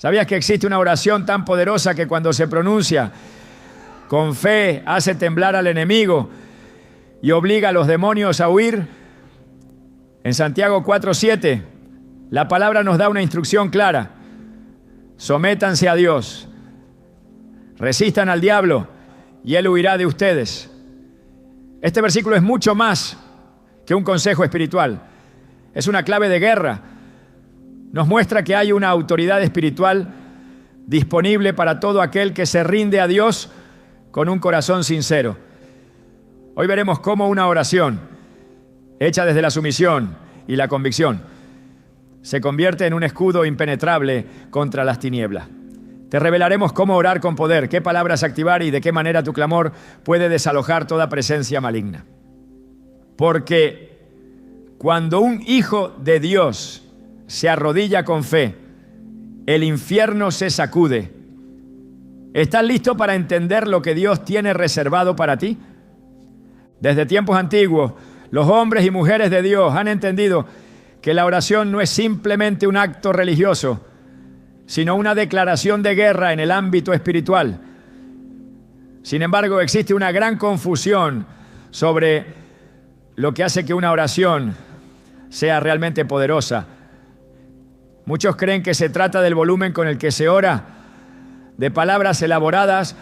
¿Sabías que existe una oración tan poderosa que cuando se pronuncia con fe hace temblar al enemigo y obliga a los demonios a huir? En Santiago 4:7, la palabra nos da una instrucción clara. Sométanse a Dios, resistan al diablo y él huirá de ustedes. Este versículo es mucho más que un consejo espiritual. Es una clave de guerra. Nos muestra que hay una autoridad espiritual disponible para todo aquel que se rinde a Dios con un corazón sincero. Hoy veremos cómo una oración hecha desde la sumisión y la convicción se convierte en un escudo impenetrable contra las tinieblas. Te revelaremos cómo orar con poder, qué palabras activar y de qué manera tu clamor puede desalojar toda presencia maligna. Porque cuando un hijo de Dios se arrodilla con fe, el infierno se sacude. ¿Estás listo para entender lo que Dios tiene reservado para ti? Desde tiempos antiguos, los hombres y mujeres de Dios han entendido que la oración no es simplemente un acto religioso, sino una declaración de guerra en el ámbito espiritual. Sin embargo, existe una gran confusión sobre lo que hace que una oración sea realmente poderosa. Muchos creen que se trata del volumen con el que se ora, de palabras elaboradas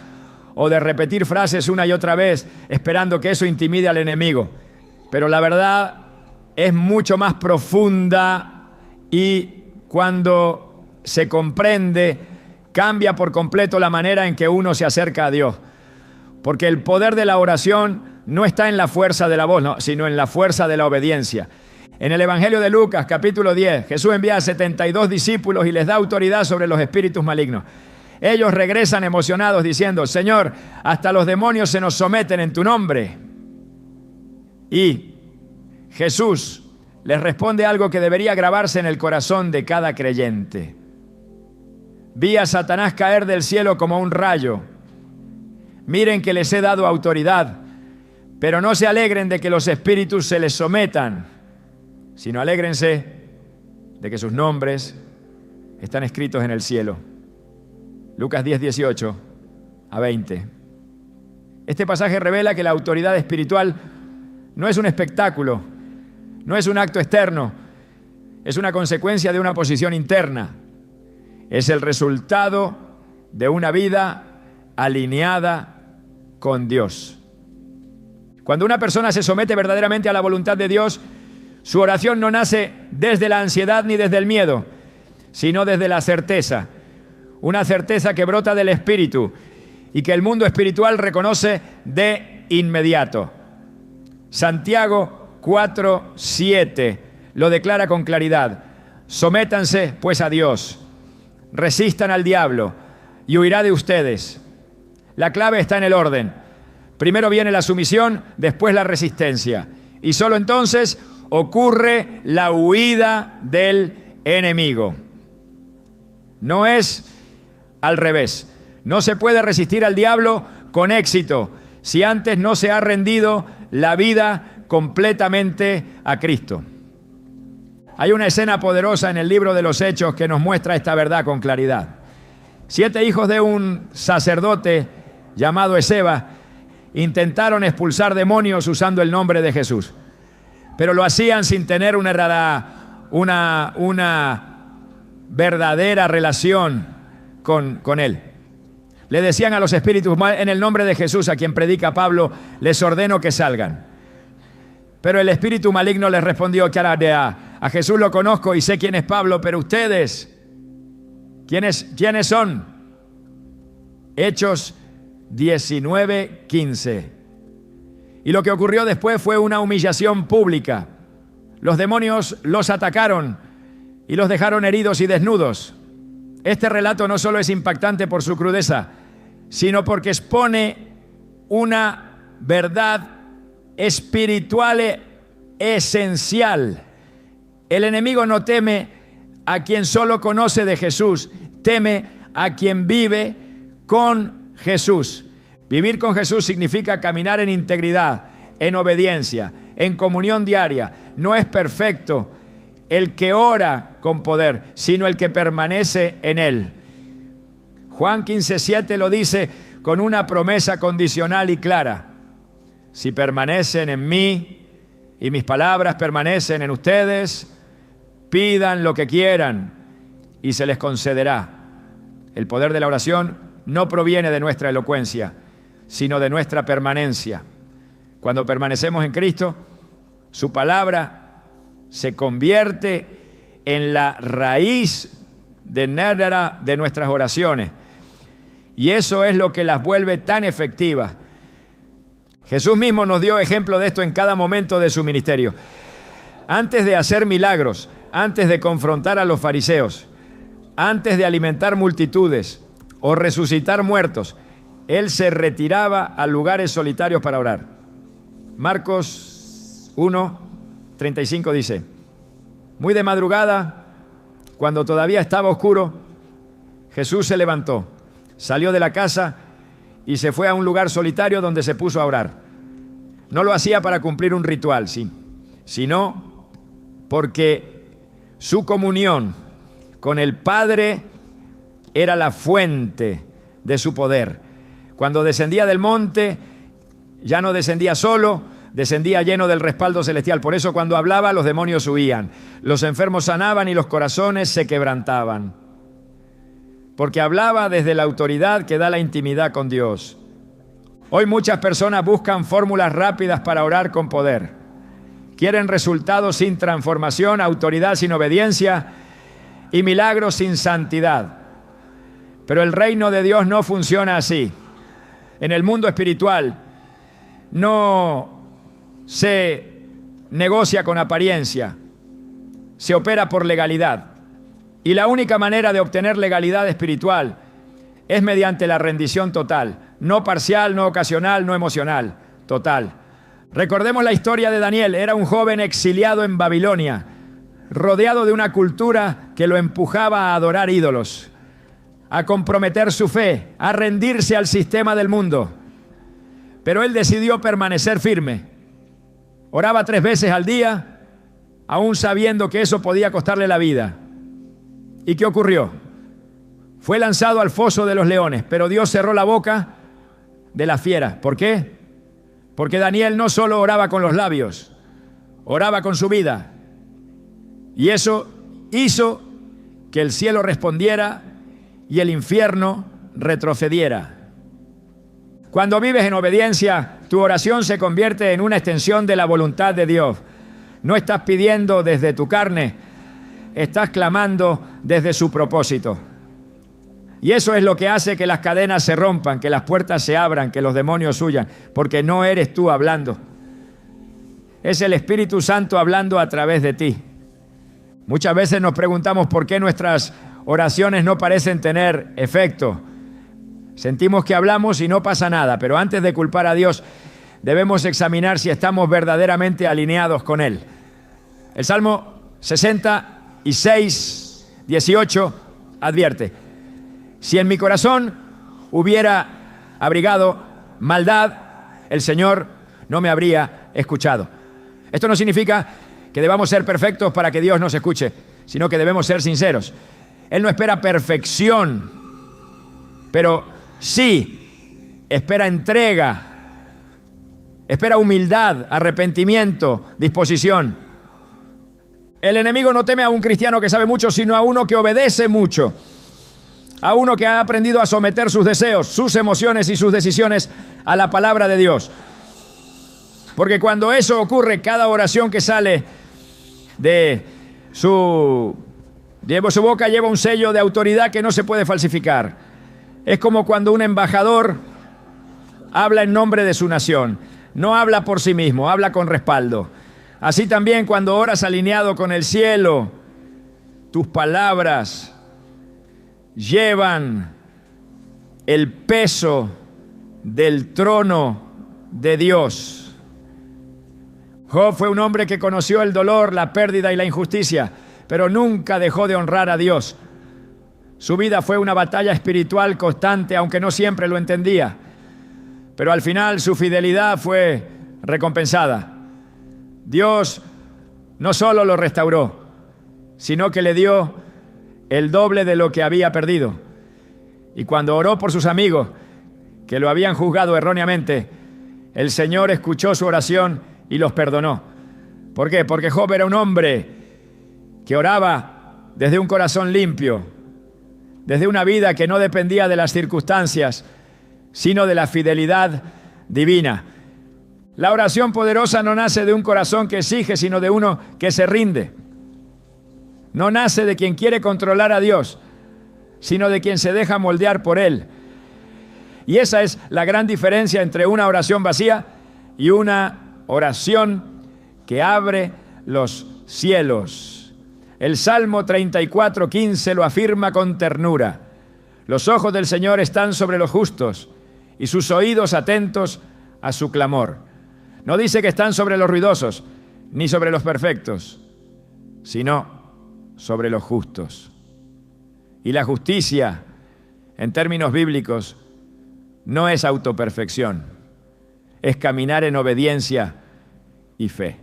o de repetir frases una y otra vez, esperando que eso intimide al enemigo. Pero la verdad es mucho más profunda y cuando se comprende, cambia por completo la manera en que uno se acerca a Dios. Porque el poder de la oración no está en la fuerza de la voz, no, sino en la fuerza de la obediencia. En el Evangelio de Lucas, capítulo 10, Jesús envía a 72 discípulos y les da autoridad sobre los espíritus malignos. Ellos regresan emocionados diciendo: Señor, hasta los demonios se nos someten en tu nombre. Y Jesús les responde algo que debería grabarse en el corazón de cada creyente. Vi a Satanás caer del cielo como un rayo. Miren que les he dado autoridad, pero no se alegren de que los espíritus se les sometan, sino alégrense de que sus nombres están escritos en el cielo. Lucas 10, 18 a 20. Este pasaje revela que la autoridad espiritual no es un espectáculo, no es un acto externo, es una consecuencia de una posición interna. Es el resultado de una vida alineada con Dios. Cuando una persona se somete verdaderamente a la voluntad de Dios, su oración no nace desde la ansiedad ni desde el miedo, sino desde la certeza. Una certeza que brota del Espíritu y que el mundo espiritual reconoce de inmediato. Santiago 4:7 lo declara con claridad. Sométanse pues a Dios, resistan al diablo y huirá de ustedes. La clave está en el orden. Primero viene la sumisión, después la resistencia. Y solo entonces ocurre la huida del enemigo. No es al revés. No se puede resistir al diablo con éxito si antes no se ha rendido la vida completamente a Cristo. Hay una escena poderosa en el libro de los Hechos que nos muestra esta verdad con claridad. 7 hijos de un sacerdote llamado Esceva intentaron expulsar demonios usando el nombre de Jesús, pero lo hacían sin tener una verdadera relación con él. Le decían a los espíritus: en el nombre de Jesús, a quien predica Pablo, les ordeno que salgan. Pero el espíritu maligno les respondió: a Jesús lo conozco y sé quién es Pablo, pero ustedes, ¿quiénes son? Hechos 19:15. Y lo que ocurrió después fue una humillación pública. Los demonios los atacaron y los dejaron heridos y desnudos. Este relato no solo es impactante por su crudeza, sino porque expone una verdad espiritual esencial. El enemigo no teme a quien solo conoce de Jesús, teme a quien vive con Jesús. Vivir con Jesús significa caminar en integridad, en obediencia, en comunión diaria. No es perfecto el que ora con poder, sino el que permanece en él. Juan 15:7 lo dice con una promesa condicional y clara. Si permanecen en mí y mis palabras permanecen en ustedes, pidan lo que quieran y se les concederá. El poder de la oración no proviene de nuestra elocuencia, sino de nuestra permanencia. Cuando permanecemos en Cristo, su palabra se convierte en la raíz de nuestras oraciones. Y eso es lo que las vuelve tan efectivas. Jesús mismo nos dio ejemplo de esto en cada momento de su ministerio. Antes de hacer milagros, antes de confrontar a los fariseos, antes de alimentar multitudes o resucitar muertos, Él se retiraba a lugares solitarios para orar. Marcos 1:35 dice: muy de madrugada, cuando todavía estaba oscuro, Jesús se levantó, salió de la casa y se fue a un lugar solitario donde se puso a orar. No lo hacía para cumplir un ritual, sí, sino porque su comunión con el Padre era la fuente de su poder. Cuando descendía del monte, ya no descendía solo, descendía lleno del respaldo celestial. Por eso cuando hablaba, los demonios huían, los enfermos sanaban y los corazones se quebrantaban. Porque hablaba desde la autoridad que da la intimidad con Dios. Hoy muchas personas buscan fórmulas rápidas para orar con poder. Quieren resultados sin transformación, autoridad sin obediencia y milagros sin santidad. Pero el reino de Dios no funciona así. En el mundo espiritual no se negocia con apariencia, se opera por legalidad. Y la única manera de obtener legalidad espiritual es mediante la rendición total, no parcial, no ocasional, no emocional, total. Recordemos la historia de Daniel. Era un joven exiliado en Babilonia, rodeado de una cultura que lo empujaba a adorar ídolos, a comprometer su fe, a rendirse al sistema del mundo. Pero él decidió permanecer firme. Oraba 3 veces al día, aún sabiendo que eso podía costarle la vida. ¿Y qué ocurrió? Fue lanzado al foso de los leones, pero Dios cerró la boca de la fiera. ¿Por qué? Porque Daniel no solo oraba con los labios, oraba con su vida. Y eso hizo que el cielo respondiera y el infierno retrocediera. Cuando vives en obediencia, tu oración se convierte en una extensión de la voluntad de Dios. No estás pidiendo desde tu carne, estás clamando desde su propósito. Y eso es lo que hace que las cadenas se rompan, que las puertas se abran, que los demonios huyan, porque no eres tú hablando. Es el Espíritu Santo hablando a través de ti. Muchas veces nos preguntamos por qué nuestras oraciones no parecen tener efecto. Sentimos que hablamos y no pasa nada, pero antes de culpar a Dios, debemos examinar si estamos verdaderamente alineados con Él. El Salmo 66:18 advierte: si en mi corazón hubiera abrigado maldad, el Señor no me habría escuchado. Esto no significa que debamos ser perfectos para que Dios nos escuche, sino que debemos ser sinceros. Él no espera perfección, pero sí espera entrega, espera humildad, arrepentimiento, disposición. El enemigo no teme a un cristiano que sabe mucho, sino a uno que obedece mucho, a uno que ha aprendido a someter sus deseos, sus emociones y sus decisiones a la palabra de Dios. Porque cuando eso ocurre, cada oración que sale de su boca lleva un sello de autoridad que no se puede falsificar. Es como cuando un embajador habla en nombre de su nación. No habla por sí mismo, habla con respaldo. Así también cuando oras alineado con el cielo, tus palabras llevan el peso del trono de Dios. Job fue un hombre que conoció el dolor, la pérdida y la injusticia, pero nunca dejó de honrar a Dios. Su vida fue una batalla espiritual constante, aunque no siempre lo entendía. Pero al final su fidelidad fue recompensada. Dios no solo lo restauró, sino que le dio el doble de lo que había perdido. Y cuando oró por sus amigos, que lo habían juzgado erróneamente, el Señor escuchó su oración y los perdonó. ¿Por qué? Porque Job era un hombre que oraba desde un corazón limpio, desde una vida que no dependía de las circunstancias, sino de la fidelidad divina. La oración poderosa no nace de un corazón que exige, sino de uno que se rinde. No nace de quien quiere controlar a Dios, sino de quien se deja moldear por Él. Y esa es la gran diferencia entre una oración vacía y una oración que abre los cielos. El Salmo 34:15 lo afirma con ternura. Los ojos del Señor están sobre los justos y sus oídos atentos a su clamor. No dice que están sobre los ruidosos, ni sobre los perfectos, sino sobre los justos. Y la justicia, en términos bíblicos, no es autoperfección, es caminar en obediencia y fe.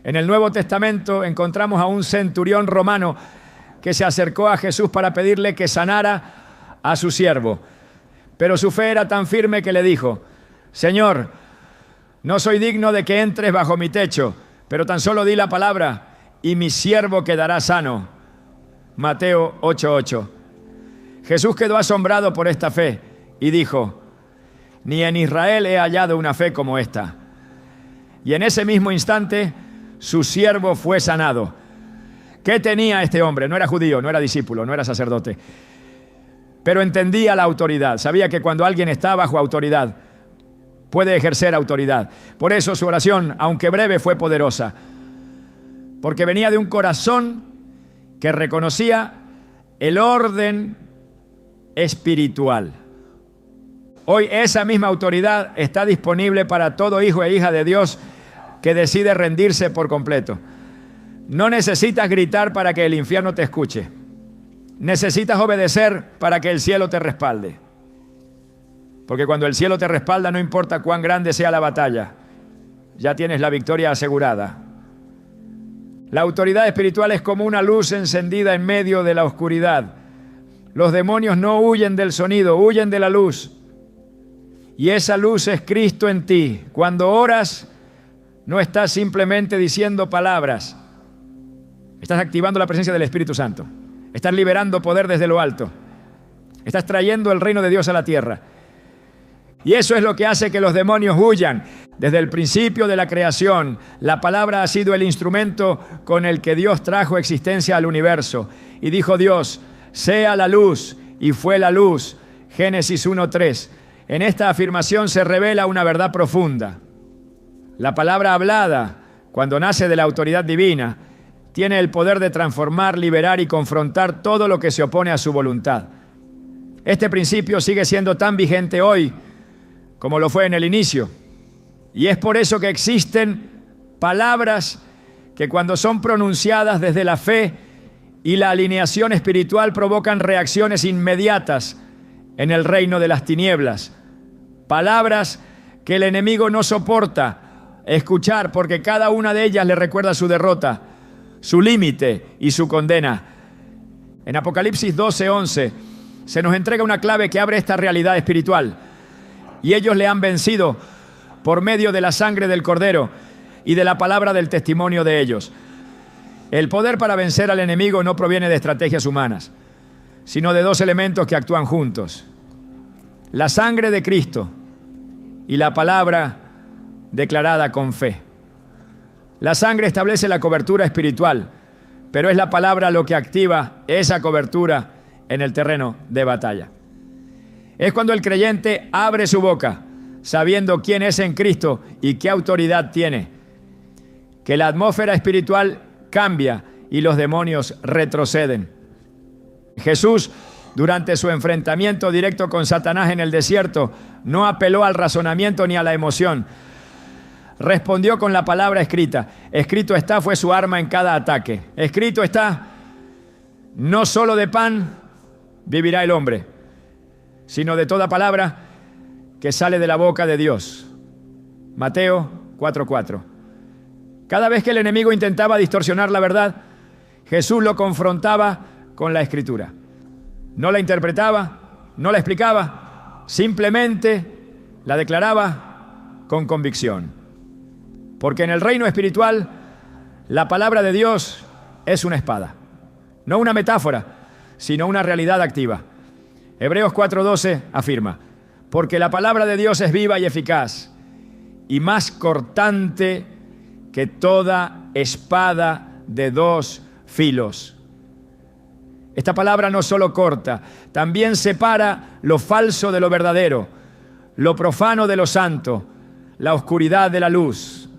En el Nuevo Testamento encontramos a un centurión romano que se acercó a Jesús para pedirle que sanara a su siervo. Pero su fe era tan firme que le dijo: Señor, no soy digno de que entres bajo mi techo, pero tan solo di la palabra y mi siervo quedará sano. Mateo 8:8. Jesús quedó asombrado por esta fe y dijo: ni en Israel he hallado una fe como esta. Y en ese mismo instante su siervo fue sanado. ¿Qué tenía este hombre? No era judío, no era discípulo, no era sacerdote, pero entendía la autoridad. Sabía que cuando alguien está bajo autoridad, puede ejercer autoridad. Por eso su oración, aunque breve, fue poderosa, porque venía de un corazón que reconocía el orden espiritual. Hoy esa misma autoridad está disponible para todo hijo e hija de Dios que decide rendirse por completo. No necesitas gritar para que el infierno te escuche. Necesitas obedecer para que el cielo te respalde. Porque cuando el cielo te respalda, no importa cuán grande sea la batalla, ya tienes la victoria asegurada. La autoridad espiritual es como una luz encendida en medio de la oscuridad. Los demonios no huyen del sonido, huyen de la luz. Y esa luz es Cristo en ti. Cuando oras, no estás simplemente diciendo palabras. Estás activando la presencia del Espíritu Santo. Estás liberando poder desde lo alto. Estás trayendo el reino de Dios a la tierra. Y eso es lo que hace que los demonios huyan. Desde el principio de la creación, la palabra ha sido el instrumento con el que Dios trajo existencia al universo. Y dijo Dios: sea la luz, y fue la luz. Génesis 1:3. En esta afirmación se revela una verdad profunda. La palabra hablada, cuando nace de la autoridad divina, tiene el poder de transformar, liberar y confrontar todo lo que se opone a su voluntad. Este principio sigue siendo tan vigente hoy como lo fue en el inicio. Y es por eso que existen palabras que cuando son pronunciadas desde la fe y la alineación espiritual provocan reacciones inmediatas en el reino de las tinieblas. Palabras que el enemigo no soporta escuchar porque cada una de ellas le recuerda su derrota, su límite y su condena. En Apocalipsis 12:11 se nos entrega una clave que abre esta realidad espiritual. Y ellos le han vencido por medio de la sangre del Cordero y de la palabra del testimonio de ellos. El poder para vencer al enemigo no proviene de estrategias humanas, sino de dos elementos que actúan juntos: la sangre de Cristo y la palabra declarada con fe. La sangre establece la cobertura espiritual, pero es la palabra lo que activa esa cobertura en el terreno de batalla. Es cuando el creyente abre su boca, sabiendo quién es en Cristo y qué autoridad tiene, que la atmósfera espiritual cambia y los demonios retroceden. Jesús, durante su enfrentamiento directo con Satanás en el desierto, no apeló al razonamiento ni a la emoción. Respondió con la palabra escrita. Escrito está fue su arma en cada ataque. Escrito está: no solo de pan vivirá el hombre, sino de toda palabra que sale de la boca de Dios. Mateo 4:4. Cada vez que el enemigo intentaba distorsionar la verdad, Jesús lo confrontaba con la Escritura. No la interpretaba, no la explicaba, simplemente la declaraba con convicción. Porque en el reino espiritual, la palabra de Dios es una espada. No una metáfora, sino una realidad activa. Hebreos 4:12 afirma: porque la palabra de Dios es viva y eficaz, y más cortante que toda espada de dos filos. Esta palabra no solo corta, también separa lo falso de lo verdadero, lo profano de lo santo, la oscuridad de la luz.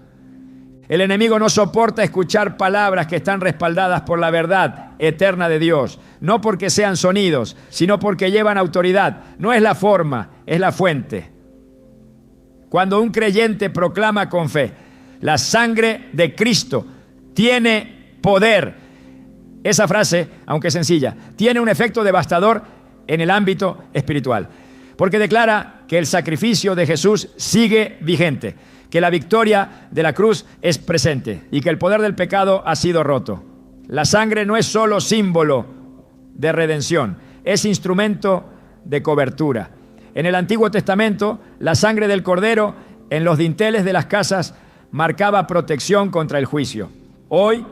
El enemigo no soporta escuchar palabras que están respaldadas por la verdad eterna de Dios, no porque sean sonidos, sino porque llevan autoridad. No es la forma, es la fuente. Cuando un creyente proclama con fe: la sangre de Cristo tiene poder, esa frase, aunque sencilla, tiene un efecto devastador en el ámbito espiritual, porque declara que el sacrificio de Jesús sigue vigente, que la victoria de la cruz es presente y que el poder del pecado ha sido roto. La sangre no es solo símbolo de redención, es instrumento de cobertura. En el Antiguo Testamento, la sangre del cordero en los dinteles de las casas marcaba protección contra el juicio. Hoy,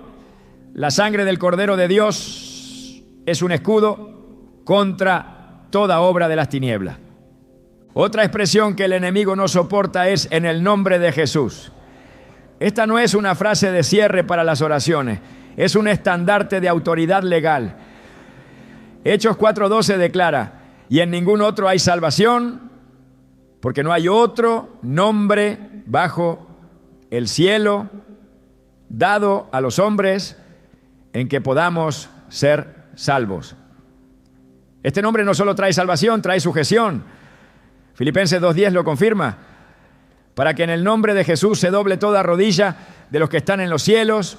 la sangre del Cordero de Dios es un escudo contra toda obra de las tinieblas. Otra expresión que el enemigo no soporta es en el nombre de Jesús. Esta no es una frase de cierre para las oraciones, es un estandarte de autoridad legal. Hechos 4:12 declara: y en ningún otro hay salvación, porque no hay otro nombre bajo el cielo dado a los hombres en que podamos ser salvos. Este nombre no solo trae salvación, trae sujeción. Filipenses 2:10 lo confirma: para que en el nombre de Jesús se doble toda rodilla de los que están en los cielos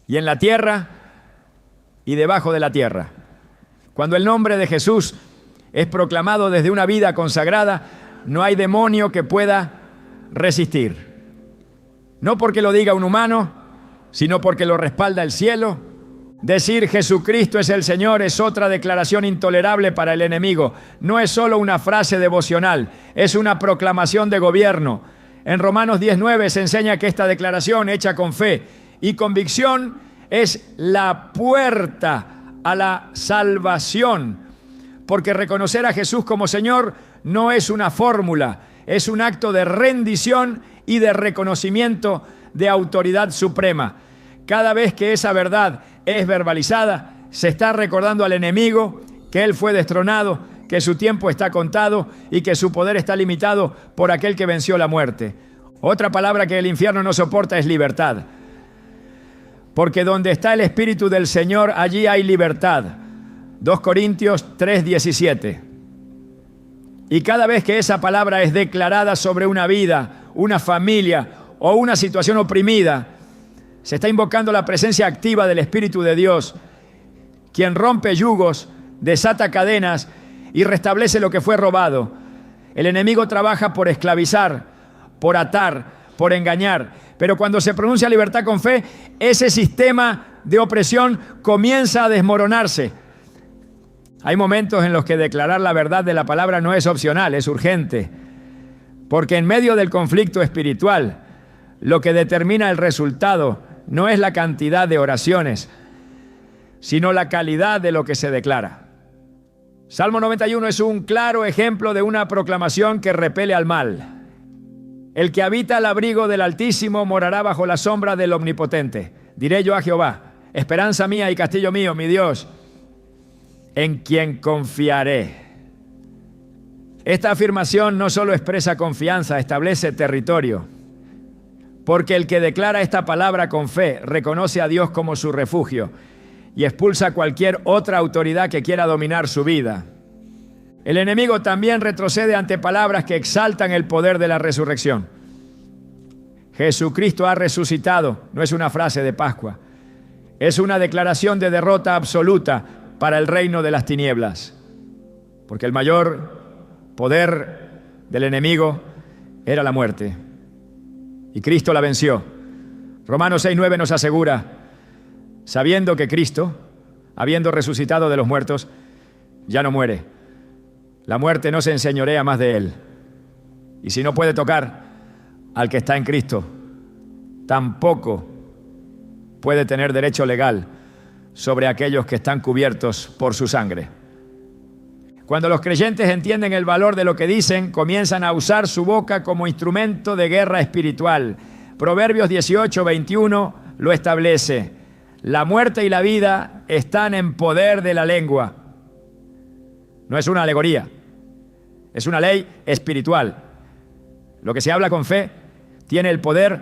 y en la tierra y debajo de la tierra. Cuando el nombre de Jesús es proclamado desde una vida consagrada, no hay demonio que pueda resistir. No porque lo diga un humano, sino porque lo respalda el cielo. Decir Jesucristo es el Señor es otra declaración intolerable para el enemigo. No es solo una frase devocional, es una proclamación de gobierno. En Romanos 10:9 se enseña que esta declaración hecha con fe y convicción es la puerta a la salvación, porque reconocer a Jesús como Señor no es una fórmula, es un acto de rendición y de reconocimiento de autoridad suprema. Cada vez que esa verdad es verbalizada, se está recordando al enemigo que él fue destronado, que su tiempo está contado y que su poder está limitado por aquel que venció la muerte. Otra palabra que el infierno no soporta es libertad. Porque donde está el Espíritu del Señor, allí hay libertad. 2 Corintios 3:17. Y cada vez que esa palabra es declarada sobre una vida, una familia o una situación oprimida, se está invocando la presencia activa del Espíritu de Dios, quien rompe yugos, desata cadenas y restablece lo que fue robado. El enemigo trabaja por esclavizar, por atar, por engañar. Pero cuando se pronuncia libertad con fe, ese sistema de opresión comienza a desmoronarse. Hay momentos en los que declarar la verdad de la palabra no es opcional, es urgente. Porque en medio del conflicto espiritual, lo que determina el resultado no es la cantidad de oraciones, sino la calidad de lo que se declara. Salmo 91 es un claro ejemplo de una proclamación que repele al mal. El que habita al abrigo del Altísimo morará bajo la sombra del Omnipotente. Diré yo a Jehová: esperanza mía y castillo mío, mi Dios, en quien confiaré. Esta afirmación no solo expresa confianza, establece territorio. Porque el que declara esta palabra con fe reconoce a Dios como su refugio y expulsa cualquier otra autoridad que quiera dominar su vida. El enemigo también retrocede ante palabras que exaltan el poder de la resurrección. Jesucristo ha resucitado, no es una frase de Pascua, es una declaración de derrota absoluta para el reino de las tinieblas. Porque el mayor poder del enemigo era la muerte. Y Cristo la venció. Romanos 6:9 nos asegura: sabiendo que Cristo, habiendo resucitado de los muertos, ya no muere. La muerte no se enseñorea más de él. Y si no puede tocar al que está en Cristo, tampoco puede tener derecho legal sobre aquellos que están cubiertos por su sangre. Cuando los creyentes entienden el valor de lo que dicen, comienzan a usar su boca como instrumento de guerra espiritual. Proverbios 18:21 lo establece. La muerte y la vida están en poder de la lengua. No es una alegoría, es una ley espiritual. Lo que se habla con fe tiene el poder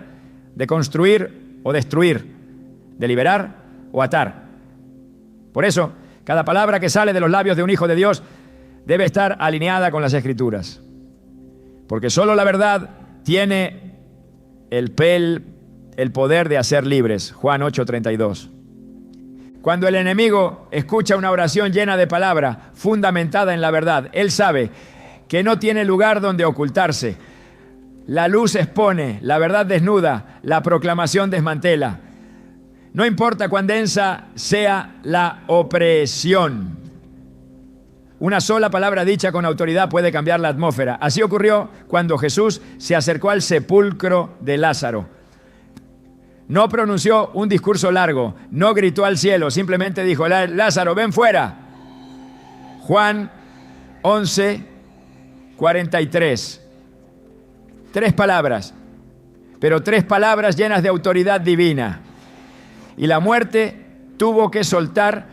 de construir o destruir, de liberar o atar. Por eso, cada palabra que sale de los labios de un hijo de Dios debe estar alineada con las Escrituras. Porque solo la verdad tiene el poder de hacer libres. Juan 8:32. Cuando el enemigo escucha una oración llena de palabra, fundamentada en la verdad, él sabe que no tiene lugar donde ocultarse. La luz expone, la verdad desnuda, la proclamación desmantela. No importa cuán densa sea la opresión. Una sola palabra dicha con autoridad puede cambiar la atmósfera. Así ocurrió cuando Jesús se acercó al sepulcro de Lázaro. No pronunció un discurso largo, no gritó al cielo, simplemente dijo: Lázaro, ven fuera. Juan 11:43. 3 palabras, pero 3 palabras llenas de autoridad divina. Y la muerte tuvo que soltar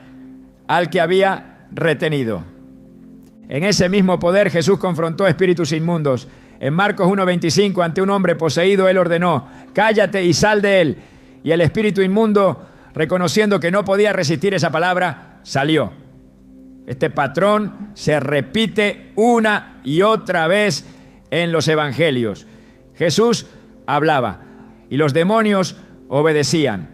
al que había retenido. En ese mismo poder Jesús confrontó espíritus inmundos. En Marcos 1:25, ante un hombre poseído, él ordenó: cállate y sal de él. Y el espíritu inmundo, reconociendo que no podía resistir esa palabra, salió. Este patrón se repite una y otra vez en los evangelios. Jesús hablaba y los demonios obedecían,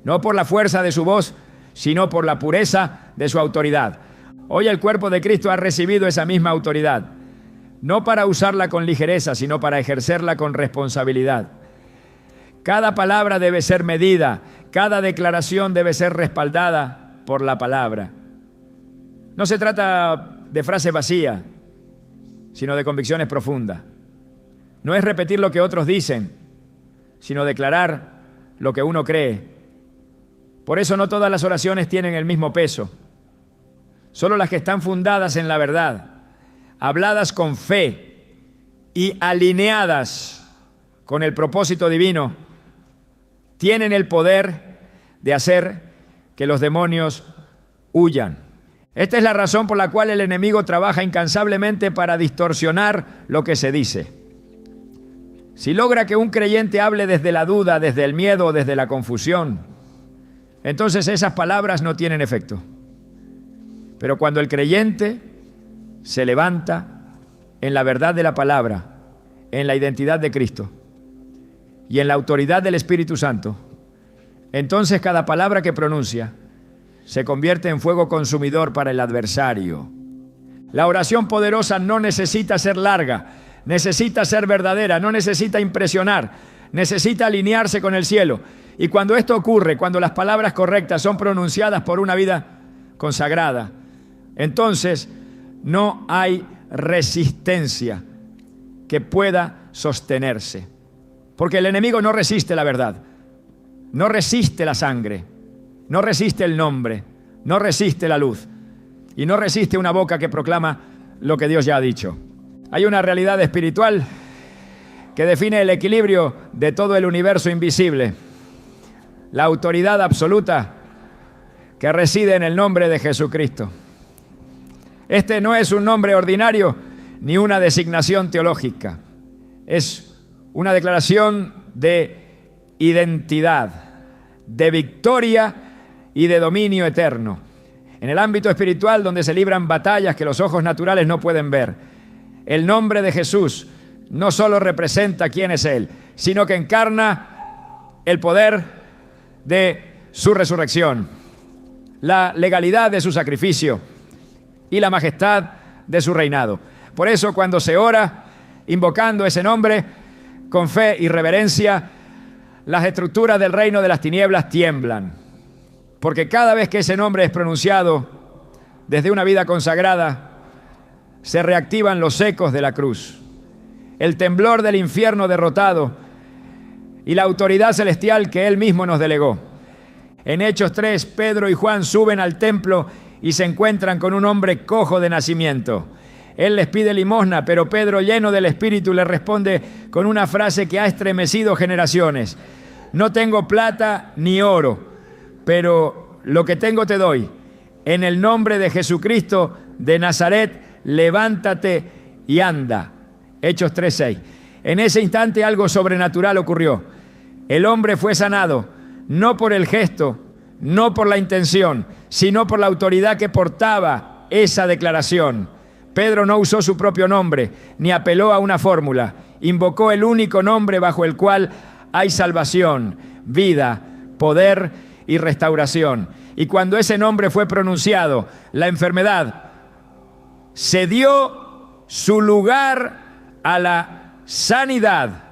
no por la fuerza de su voz, sino por la pureza de su autoridad. Hoy el cuerpo de Cristo ha recibido esa misma autoridad, no para usarla con ligereza, sino para ejercerla con responsabilidad. Cada palabra debe ser medida, cada declaración debe ser respaldada por la palabra. No se trata de frases vacías, sino de convicciones profundas. No es repetir lo que otros dicen, sino declarar lo que uno cree. Por eso no todas las oraciones tienen el mismo peso. Solo las que están fundadas en la verdad, habladas con fe y alineadas con el propósito divino, tienen el poder de hacer que los demonios huyan. Esta es la razón por la cual el enemigo trabaja incansablemente para distorsionar lo que se dice. Si logra que un creyente hable desde la duda, desde el miedo o desde la confusión, entonces esas palabras no tienen efecto. Pero cuando el creyente se levanta en la verdad de la palabra, en la identidad de Cristo y en la autoridad del Espíritu Santo, entonces cada palabra que pronuncia se convierte en fuego consumidor para el adversario. La oración poderosa no necesita ser larga, necesita ser verdadera, no necesita impresionar, necesita alinearse con el cielo. Y cuando esto ocurre, cuando las palabras correctas son pronunciadas por una vida consagrada, entonces no hay resistencia que pueda sostenerse. Porque el enemigo no resiste la verdad, no resiste la sangre, no resiste el nombre, no resiste la luz y no resiste una boca que proclama lo que Dios ya ha dicho. Hay una realidad espiritual que define el equilibrio de todo el universo invisible, la autoridad absoluta que reside en el nombre de Jesucristo. Este no es un nombre ordinario ni una designación teológica, es una declaración de identidad, de victoria y de dominio eterno. En el ámbito espiritual, donde se libran batallas que los ojos naturales no pueden ver, el nombre de Jesús no solo representa quién es Él, sino que encarna el poder de su resurrección, la legalidad de su sacrificio y la majestad de su reinado. Por eso, cuando se ora invocando ese nombre con fe y reverencia, las estructuras del reino de las tinieblas tiemblan. Porque cada vez que ese nombre es pronunciado, desde una vida consagrada, se reactivan los ecos de la cruz, el temblor del infierno derrotado y la autoridad celestial que Él mismo nos delegó. En Hechos 3, Pedro y Juan suben al templo y se encuentran con un hombre cojo de nacimiento. Él les pide limosna, pero Pedro, lleno del Espíritu, le responde con una frase que ha estremecido generaciones: no tengo plata ni oro, pero lo que tengo te doy. En el nombre de Jesucristo de Nazaret, levántate y anda. Hechos 3:6. En ese instante algo sobrenatural ocurrió. El hombre fue sanado, no por el gesto, no por la intención, sino por la autoridad que portaba esa declaración. Pedro no usó su propio nombre, ni apeló a una fórmula. Invocó el único nombre bajo el cual hay salvación, vida, poder y restauración. Y cuando ese nombre fue pronunciado, la enfermedad cedió su lugar a la sanidad,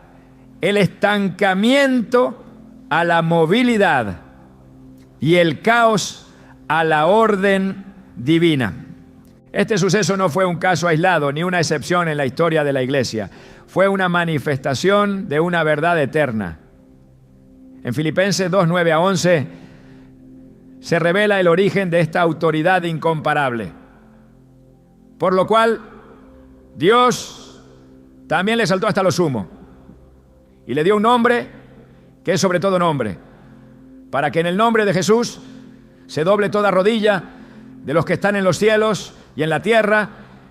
el estancamiento a la movilidad y el caos a la orden divina. Este suceso no fue un caso aislado ni una excepción en la historia de la iglesia. Fue una manifestación de una verdad eterna. En Filipenses 2, 9 a 11 se revela el origen de esta autoridad incomparable. Por lo cual, Dios también le exaltó hasta lo sumo y le dio un nombre que es sobre todo nombre, para que en el nombre de Jesús se doble toda rodilla de los que están en los cielos y en la tierra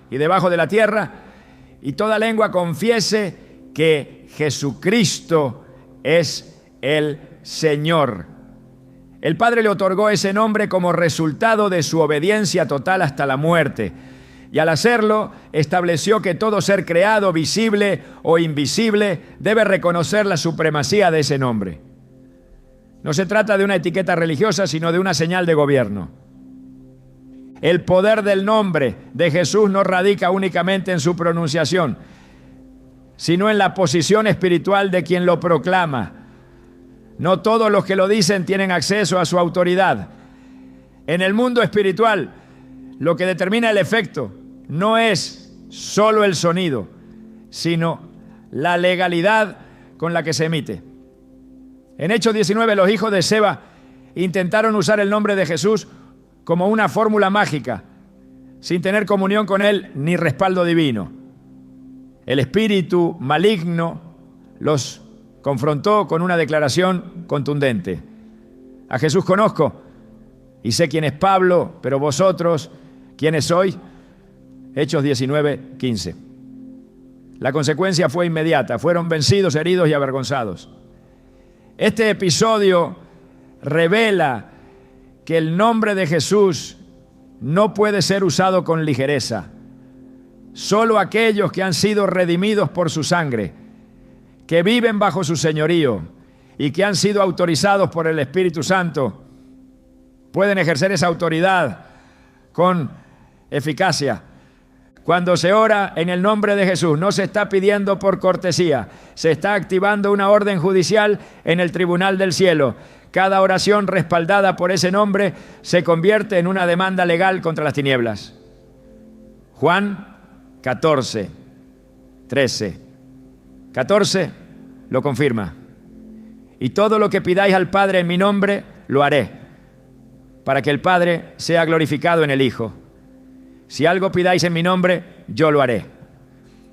y debajo de la tierra, y toda lengua confiese que Jesucristo es el Señor. El Padre le otorgó ese nombre como resultado de su obediencia total hasta la muerte. Y al hacerlo, estableció que todo ser creado, visible o invisible, debe reconocer la supremacía de ese nombre. No se trata de una etiqueta religiosa, sino de una señal de gobierno. El poder del nombre de Jesús no radica únicamente en su pronunciación, sino en la posición espiritual de quien lo proclama. No todos los que lo dicen tienen acceso a su autoridad. En el mundo espiritual, lo que determina el efecto no es solo el sonido, sino la legalidad con la que se emite. En Hechos 19, los hijos de Seba intentaron usar el nombre de Jesús como una fórmula mágica, sin tener comunión con Él ni respaldo divino. El espíritu maligno los confrontó con una declaración contundente: a Jesús conozco y sé quién es Pablo, pero vosotros, ¿quiénes sois? Hechos 19, 15. La consecuencia fue inmediata. Fueron vencidos, heridos y avergonzados. Este episodio revela que el nombre de Jesús no puede ser usado con ligereza. Solo aquellos que han sido redimidos por su sangre, que viven bajo su señorío y que han sido autorizados por el Espíritu Santo, pueden ejercer esa autoridad con eficacia. Cuando se ora en el nombre de Jesús, no se está pidiendo por cortesía, se está activando una orden judicial en el tribunal del cielo. Cada oración respaldada por ese nombre se convierte en una demanda legal contra las tinieblas. Juan 14, 13. 14 lo confirma. Y todo lo que pidáis al Padre en mi nombre, lo haré, para que el Padre sea glorificado en el Hijo. Si algo pidáis en mi nombre, yo lo haré.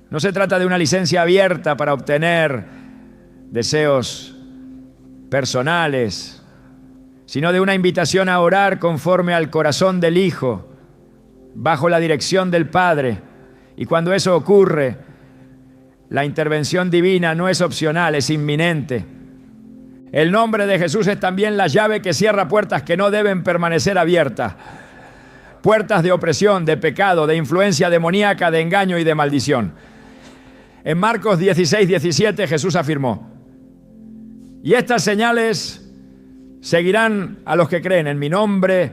No se trata de una licencia abierta para obtener deseos personales, sino de una invitación a orar conforme al corazón del Hijo, bajo la dirección del Padre. Y cuando eso ocurre, la intervención divina no es opcional, es inminente. El nombre de Jesús es también la llave que cierra puertas que no deben permanecer abiertas. Puertas de opresión, de pecado, de influencia demoníaca, de engaño y de maldición. En Marcos 16, 17 Jesús afirmó: y estas señales seguirán a los que creen, en mi nombre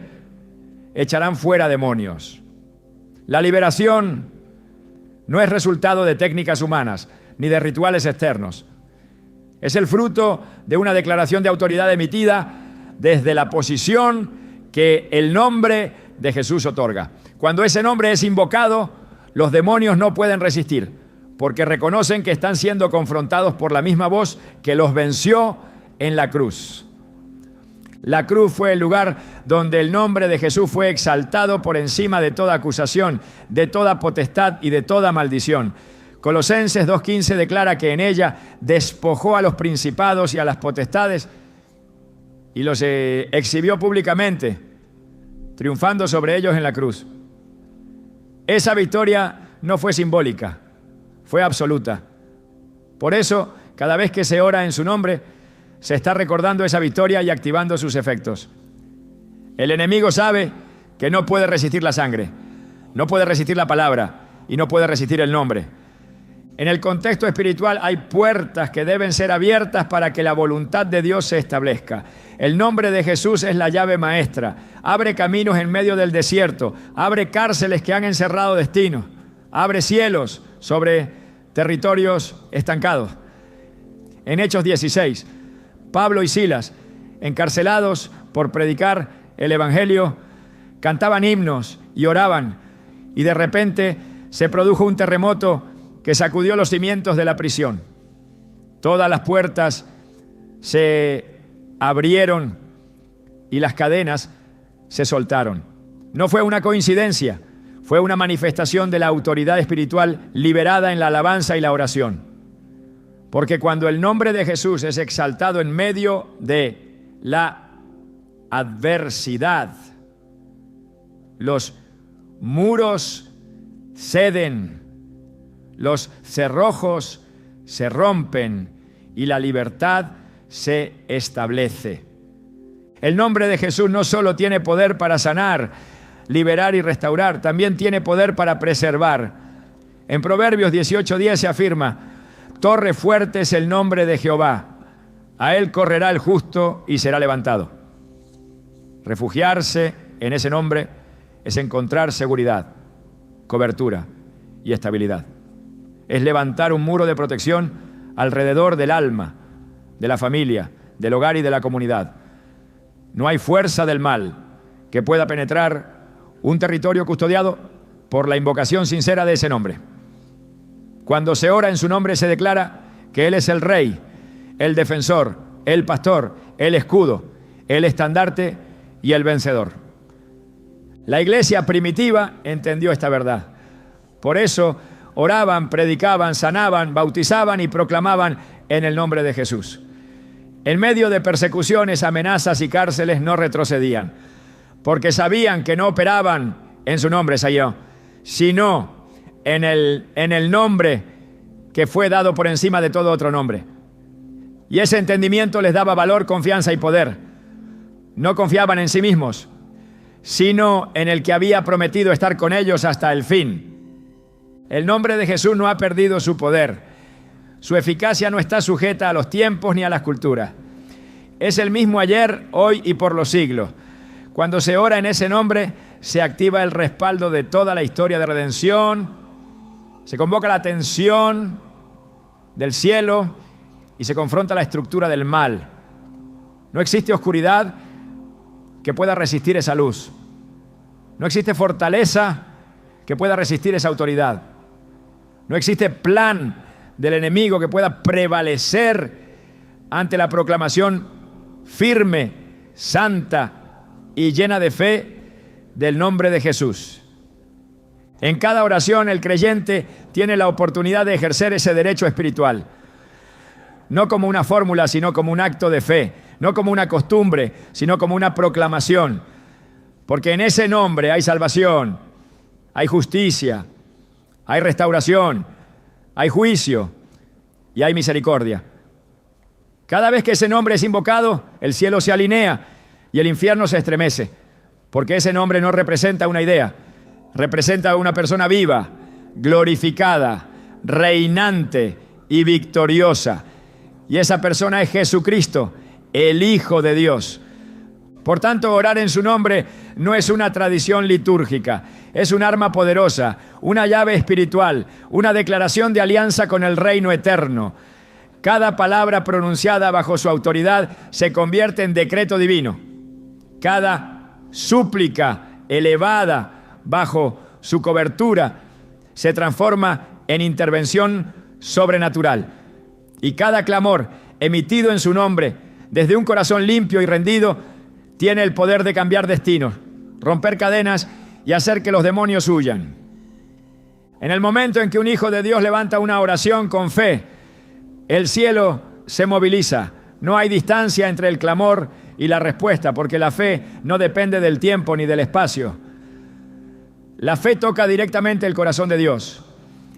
echarán fuera demonios. La liberación no es resultado de técnicas humanas ni de rituales externos. Es el fruto de una declaración de autoridad emitida desde la posición que el nombre de Jesús otorga. Cuando ese nombre es invocado, los demonios no pueden resistir, porque reconocen que están siendo confrontados por la misma voz que los venció en la cruz. La cruz fue el lugar donde el nombre de Jesús fue exaltado por encima de toda acusación, de toda potestad y de toda maldición. Colosenses 2:15 declara que en ella despojó a los principados y a las potestades y los exhibió públicamente, triunfando sobre ellos en la cruz. Esa victoria no fue simbólica, fue absoluta. Por eso, cada vez que se ora en su nombre, se está recordando esa victoria y activando sus efectos. El enemigo sabe que no puede resistir la sangre, no puede resistir la palabra y no puede resistir el nombre. En el contexto espiritual hay puertas que deben ser abiertas para que la voluntad de Dios se establezca. El nombre de Jesús es la llave maestra. Abre caminos en medio del desierto, abre cárceles que han encerrado destinos, abre cielos sobre territorios estancados. En Hechos 16, Pablo y Silas, encarcelados por predicar el evangelio, cantaban himnos y oraban, y de repente se produjo un terremoto que sacudió los cimientos de la prisión. Todas las puertas se abrieron y las cadenas se soltaron. No fue una coincidencia, fue una manifestación de la autoridad espiritual liberada en la alabanza y la oración. Porque cuando el nombre de Jesús es exaltado en medio de la adversidad, los muros ceden, los cerrojos se rompen y la libertad se establece. El nombre de Jesús no solo tiene poder para sanar, liberar y restaurar, también tiene poder para preservar. En Proverbios 18:10 se afirma: torre fuerte es el nombre de Jehová, a él correrá el justo y será levantado. Refugiarse en ese nombre es encontrar seguridad, cobertura y estabilidad. Es levantar un muro de protección alrededor del alma, de la familia, del hogar y de la comunidad. No hay fuerza del mal que pueda penetrar un territorio custodiado por la invocación sincera de ese nombre. Cuando se ora en su nombre se declara que Él es el Rey, el defensor, el pastor, el escudo, el estandarte y el vencedor. La iglesia primitiva entendió esta verdad. Por eso oraban, predicaban, sanaban, bautizaban y proclamaban en el nombre de Jesús. En medio de persecuciones, amenazas y cárceles no retrocedían, porque sabían que no operaban en su nombre, sino en el nombre que fue dado por encima de todo otro nombre. Y ese entendimiento les daba valor, confianza y poder. No confiaban en sí mismos, sino en el que había prometido estar con ellos hasta el fin. El nombre de Jesús no ha perdido su poder. Su eficacia no está sujeta a los tiempos ni a las culturas. Es el mismo ayer, hoy y por los siglos. Cuando se ora en ese nombre, se activa el respaldo de toda la historia de redención. Se convoca la atención del cielo y se confronta la estructura del mal. No existe oscuridad que pueda resistir esa luz. No existe fortaleza que pueda resistir esa autoridad. No existe plan del enemigo que pueda prevalecer ante la proclamación firme, santa y llena de fe del nombre de Jesús. En cada oración el creyente tiene la oportunidad de ejercer ese derecho espiritual, no como una fórmula, sino como un acto de fe, no como una costumbre, sino como una proclamación, porque en ese nombre hay salvación, hay justicia, hay restauración, hay juicio y hay misericordia. Cada vez que ese nombre es invocado, el cielo se alinea y el infierno se estremece, porque ese nombre no representa una idea, representa a una persona viva, glorificada, reinante y victoriosa. Y esa persona es Jesucristo, el Hijo de Dios. Por tanto, orar en su nombre no es una tradición litúrgica, es un arma poderosa, una llave espiritual, una declaración de alianza con el reino eterno. Cada palabra pronunciada bajo su autoridad se convierte en decreto divino. Cada súplica elevada bajo su cobertura se transforma en intervención sobrenatural. Y cada clamor emitido en su nombre, desde un corazón limpio y rendido, tiene el poder de cambiar destinos, romper cadenas y hacer que los demonios huyan. En el momento en que un hijo de Dios levanta una oración con fe, el cielo se moviliza. No hay distancia entre el clamor y la respuesta, porque la fe no depende del tiempo ni del espacio. La fe toca directamente el corazón de Dios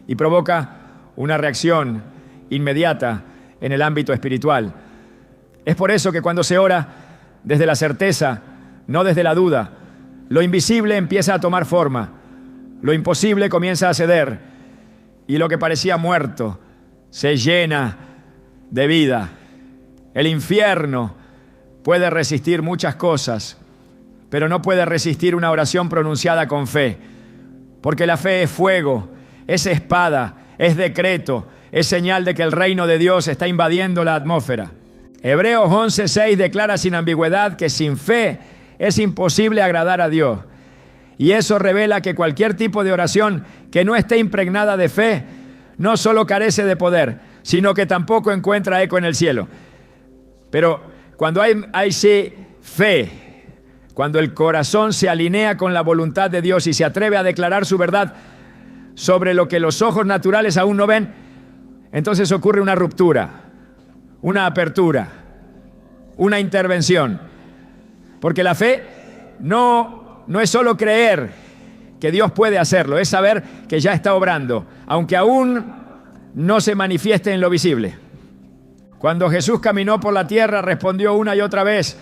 y provoca una reacción inmediata en el ámbito espiritual. Es por eso que cuando se ora desde la certeza, no desde la duda, lo invisible empieza a tomar forma, lo imposible comienza a ceder y lo que parecía muerto se llena de vida. El infierno puede resistir muchas cosas, pero no puede resistir una oración pronunciada con fe, porque la fe es fuego, es espada, es decreto, es señal de que el reino de Dios está invadiendo la atmósfera. Hebreos 11:6 declara sin ambigüedad que sin fe es imposible agradar a Dios. Y eso revela que cualquier tipo de oración que no esté impregnada de fe no solo carece de poder, sino que tampoco encuentra eco en el cielo. Pero cuando hay sí fe, cuando el corazón se alinea con la voluntad de Dios y se atreve a declarar su verdad sobre lo que los ojos naturales aún no ven, entonces ocurre una ruptura, una apertura, una intervención. Porque la fe no es solo creer que Dios puede hacerlo, es saber que ya está obrando, aunque aún no se manifieste en lo visible. Cuando Jesús caminó por la tierra, respondió una y otra vez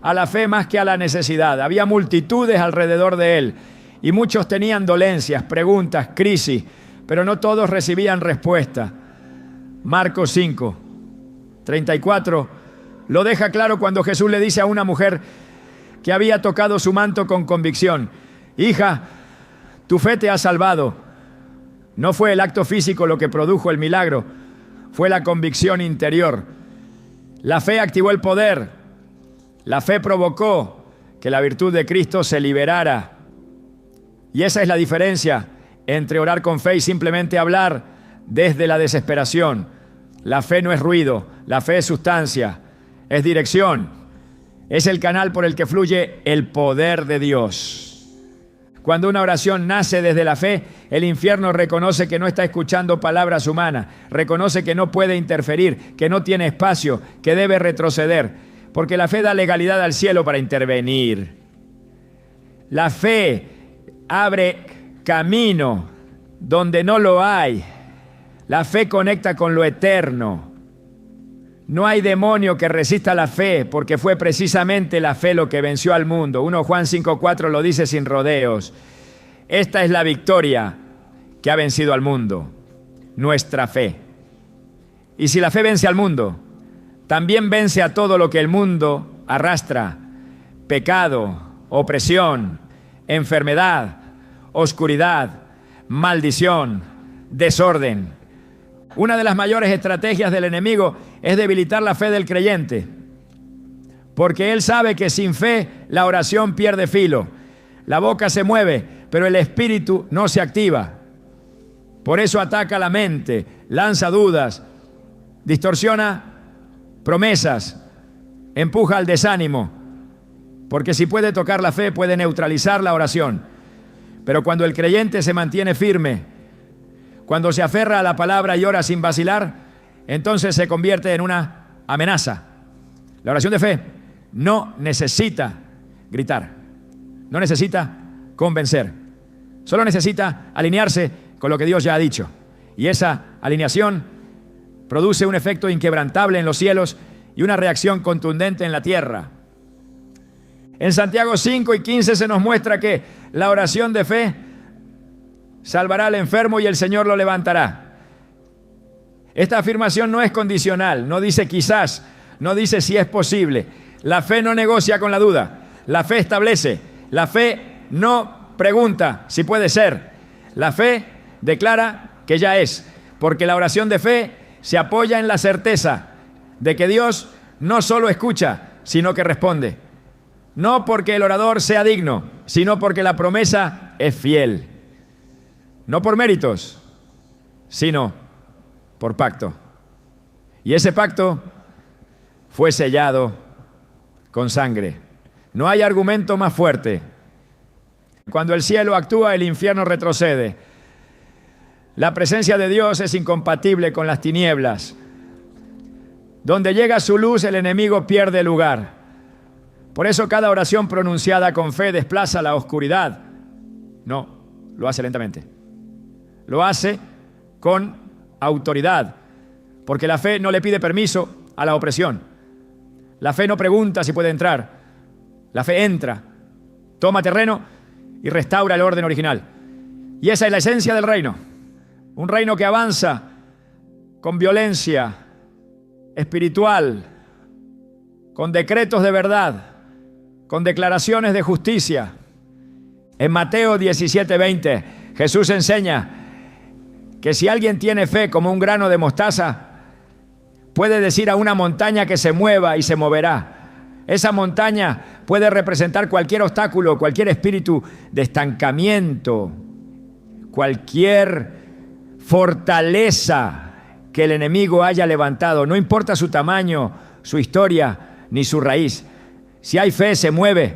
a la fe más que a la necesidad. Había multitudes alrededor de él y muchos tenían dolencias, preguntas, crisis, pero no todos recibían respuesta. Marcos 5:34 lo deja claro cuando Jesús le dice a una mujer que había tocado su manto con convicción: hija, tu fe te ha salvado. No fue el acto físico lo que produjo el milagro, fue la convicción interior. La fe activó el poder. La fe provocó que la virtud de Cristo se liberara. Y esa es la diferencia entre orar con fe y simplemente hablar desde la desesperación. La fe no es ruido, la fe es sustancia, es dirección, es el canal por el que fluye el poder de Dios. Cuando una oración nace desde la fe, el infierno reconoce que no está escuchando palabras humanas, reconoce que no puede interferir, que no tiene espacio, que debe retroceder, porque la fe da legalidad al cielo para intervenir. La fe abre camino donde no lo hay. La fe conecta con lo eterno. No hay demonio que resista la fe, porque fue precisamente la fe lo que venció al mundo. 1 Juan 5:4 lo dice sin rodeos. Esta es la victoria que ha vencido al mundo, nuestra fe. Y si la fe vence al mundo, también vence a todo lo que el mundo arrastra: pecado, opresión, enfermedad, oscuridad, maldición, desorden. Una de las mayores estrategias del enemigo es debilitar la fe del creyente, porque él sabe que sin fe la oración pierde filo. La boca se mueve, pero el espíritu no se activa. Por eso ataca la mente, lanza dudas, distorsiona promesas, empuja al desánimo, porque si puede tocar la fe, puede neutralizar la oración. Pero cuando el creyente se mantiene firme, cuando se aferra a la palabra y ora sin vacilar, entonces se convierte en una amenaza. La oración de fe no necesita gritar, no necesita convencer, solo necesita alinearse con lo que Dios ya ha dicho. Y esa alineación produce un efecto inquebrantable en los cielos y una reacción contundente en la tierra. En Santiago 5:15 se nos muestra que la oración de fe salvará al enfermo y el Señor lo levantará. Esta afirmación no es condicional, no dice quizás, no dice si es posible. La fe no negocia con la duda, la fe establece, la fe no pregunta si puede ser, la fe declara que ya es, porque la oración de fe se apoya en la certeza de que Dios no solo escucha, sino que responde. No porque el orador sea digno, sino porque la promesa es fiel. No por méritos, sino por pacto. Y ese pacto fue sellado con sangre. No hay argumento más fuerte. Cuando el cielo actúa, el infierno retrocede. La presencia de Dios es incompatible con las tinieblas. Donde llega su luz, el enemigo pierde lugar. Por eso cada oración pronunciada con fe desplaza la oscuridad. No, lo hace lentamente. Lo hace con autoridad, porque la fe no le pide permiso a la opresión. La fe no pregunta si puede entrar. La fe entra, toma terreno y restaura el orden original. Y esa es la esencia del reino. Un reino que avanza con violencia espiritual, con decretos de verdad, con declaraciones de justicia. En Mateo 17:20, Jesús enseña que si alguien tiene fe como un grano de mostaza, puede decir a una montaña que se mueva y se moverá. Esa montaña puede representar cualquier obstáculo, cualquier espíritu de estancamiento, cualquier fortaleza que el enemigo haya levantado. No importa su tamaño, su historia, ni su raíz. Si hay fe, se mueve,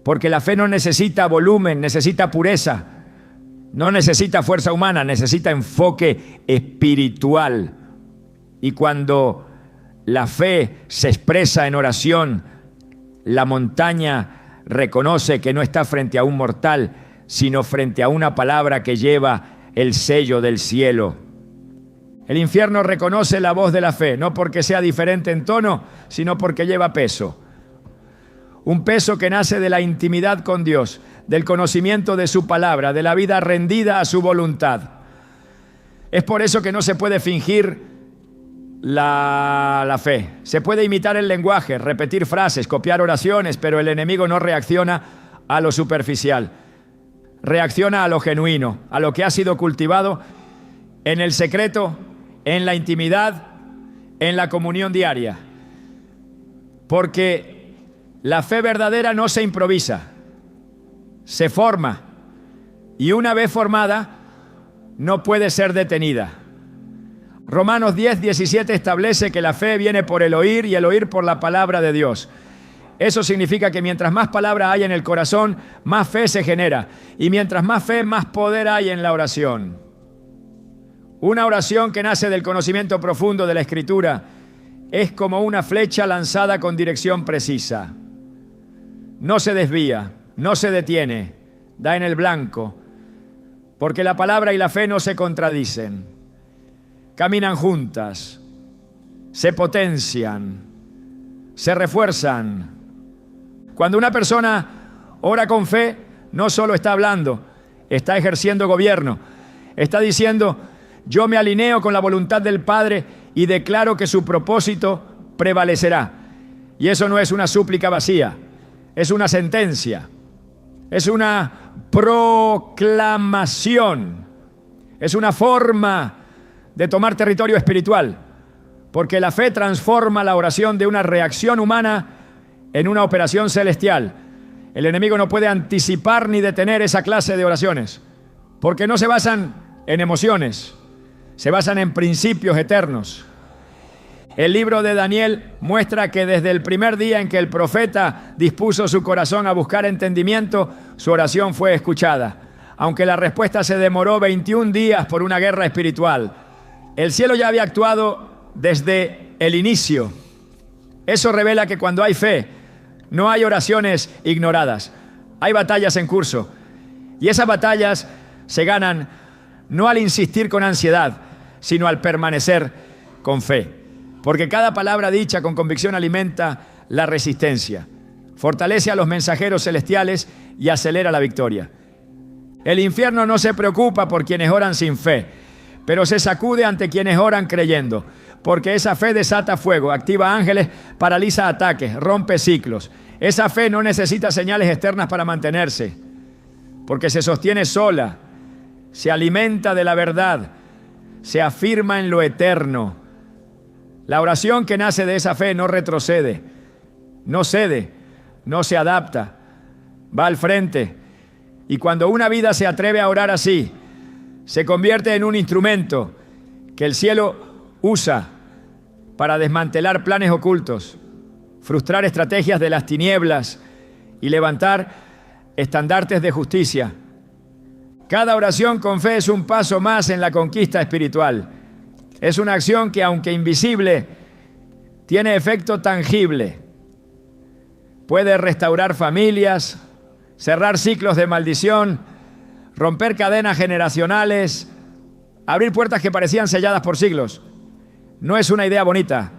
porque la fe no necesita volumen, necesita pureza. No necesita fuerza humana, necesita enfoque espiritual. Y cuando la fe se expresa en oración, la montaña reconoce que no está frente a un mortal, sino frente a una palabra que lleva el sello del cielo. El infierno reconoce la voz de la fe, no porque sea diferente en tono, sino porque lleva peso. Un peso que nace de la intimidad con Dios, del conocimiento de su palabra, de la vida rendida a su voluntad. Es por eso que no se puede fingir la fe. Se puede imitar el lenguaje, repetir frases, copiar oraciones, pero el enemigo no reacciona a lo superficial. Reacciona a lo genuino, a lo que ha sido cultivado en el secreto, en la intimidad, en la comunión diaria. Porque la fe verdadera no se improvisa, se forma, y una vez formada no puede ser detenida. Romanos 10:17 establece que la fe viene por el oír y el oír por la palabra de Dios. Eso significa que mientras más palabra hay en el corazón, más fe se genera. Y mientras más fe, más poder hay en la oración. Una oración que nace del conocimiento profundo de la Escritura es como una flecha lanzada con dirección precisa. No se desvía, no se detiene, da en el blanco, porque la palabra y la fe no se contradicen. Caminan juntas, se potencian, se refuerzan. Cuando una persona ora con fe, no solo está hablando, está ejerciendo gobierno. Está diciendo, yo me alineo con la voluntad del Padre y declaro que su propósito prevalecerá. Y eso no es una súplica vacía, es una sentencia, es una proclamación, es una forma de tomar territorio espiritual, porque la fe transforma la oración de una reacción humana en una operación celestial. El enemigo no puede anticipar ni detener esa clase de oraciones, porque no se basan en emociones, se basan en principios eternos. El libro de Daniel muestra que desde el primer día en que el profeta dispuso su corazón a buscar entendimiento, su oración fue escuchada, aunque la respuesta se demoró 21 días por una guerra espiritual. El cielo ya había actuado desde el inicio. Eso revela que cuando hay fe, no hay oraciones ignoradas. Hay batallas en curso. Y esas batallas se ganan no al insistir con ansiedad, sino al permanecer con fe. Porque cada palabra dicha con convicción alimenta la resistencia, fortalece a los mensajeros celestiales y acelera la victoria. El infierno no se preocupa por quienes oran sin fe, pero se sacude ante quienes oran creyendo, porque esa fe desata fuego, activa ángeles, paraliza ataques, rompe ciclos. Esa fe no necesita señales externas para mantenerse, porque se sostiene sola, se alimenta de la verdad, se afirma en lo eterno. La oración que nace de esa fe no retrocede, no cede, no se adapta, va al frente Y cuando una vida se atreve a orar así, se convierte en un instrumento que el cielo usa para desmantelar planes ocultos, frustrar estrategias de las tinieblas y levantar estandartes de justicia. Cada oración con fe es un paso más en la conquista espiritual. Es una acción que, aunque invisible, tiene efecto tangible. Puede restaurar familias, cerrar ciclos de maldición, romper cadenas generacionales, abrir puertas que parecían selladas por siglos. No es una idea bonita,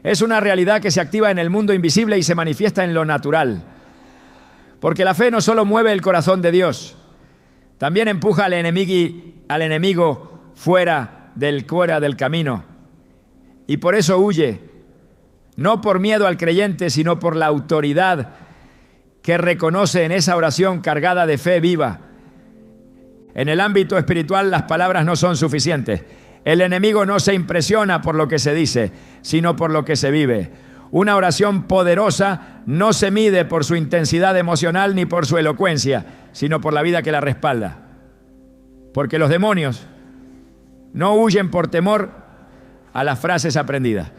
es una realidad que se activa en el mundo invisible y se manifiesta en lo natural. Porque la fe no solo mueve el corazón de Dios, también empuja al enemigo fuera del camino. Y por eso huye, no por miedo al creyente, sino por la autoridad que reconoce en esa oración cargada de fe viva. En el ámbito espiritual las palabras no son suficientes. El enemigo no se impresiona por lo que se dice, sino por lo que se vive. Una oración poderosa no se mide por su intensidad emocional ni por su elocuencia, sino por la vida que la respalda. Porque los demonios no huyen por temor a las frases aprendidas,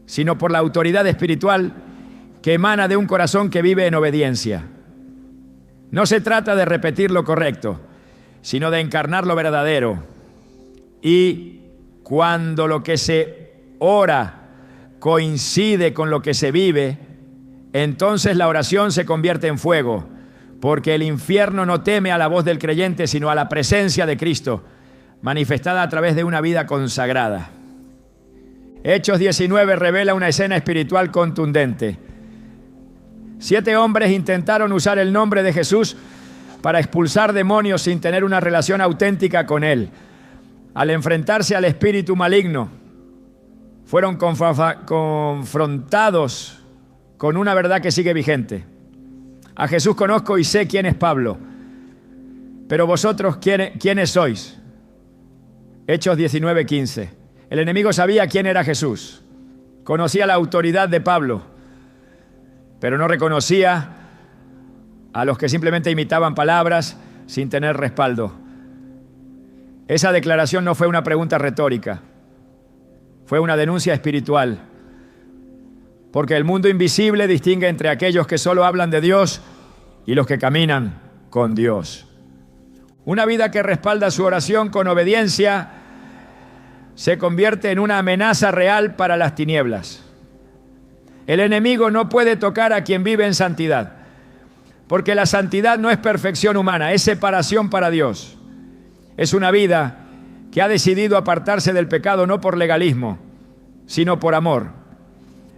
sino por la autoridad espiritual que emana de un corazón que vive en obediencia. No se trata de repetir lo correcto, sino de encarnar lo verdadero. Y cuando lo que se ora coincide con lo que se vive, entonces la oración se convierte en fuego, porque el infierno no teme a la voz del creyente, sino a la presencia de Cristo, manifestada a través de una vida consagrada. Hechos 19 revela una escena espiritual contundente. 7 hombres intentaron usar el nombre de Jesús para expulsar demonios sin tener una relación auténtica con Él. Al enfrentarse al espíritu maligno, fueron confrontados con una verdad que sigue vigente. A Jesús conozco y sé quién es Pablo, pero vosotros, ¿quiénes sois? Hechos 19:15. El enemigo sabía quién era Jesús, conocía la autoridad de Pablo, pero no reconocía a los que simplemente imitaban palabras sin tener respaldo. Esa declaración no fue una pregunta retórica, fue una denuncia espiritual, porque el mundo invisible distingue entre aquellos que solo hablan de Dios y los que caminan con Dios. Una vida que respalda su oración con obediencia se convierte en una amenaza real para las tinieblas. El enemigo no puede tocar a quien vive en santidad, porque la santidad no es perfección humana, es separación para Dios. Es una vida que ha decidido apartarse del pecado no por legalismo, sino por amor.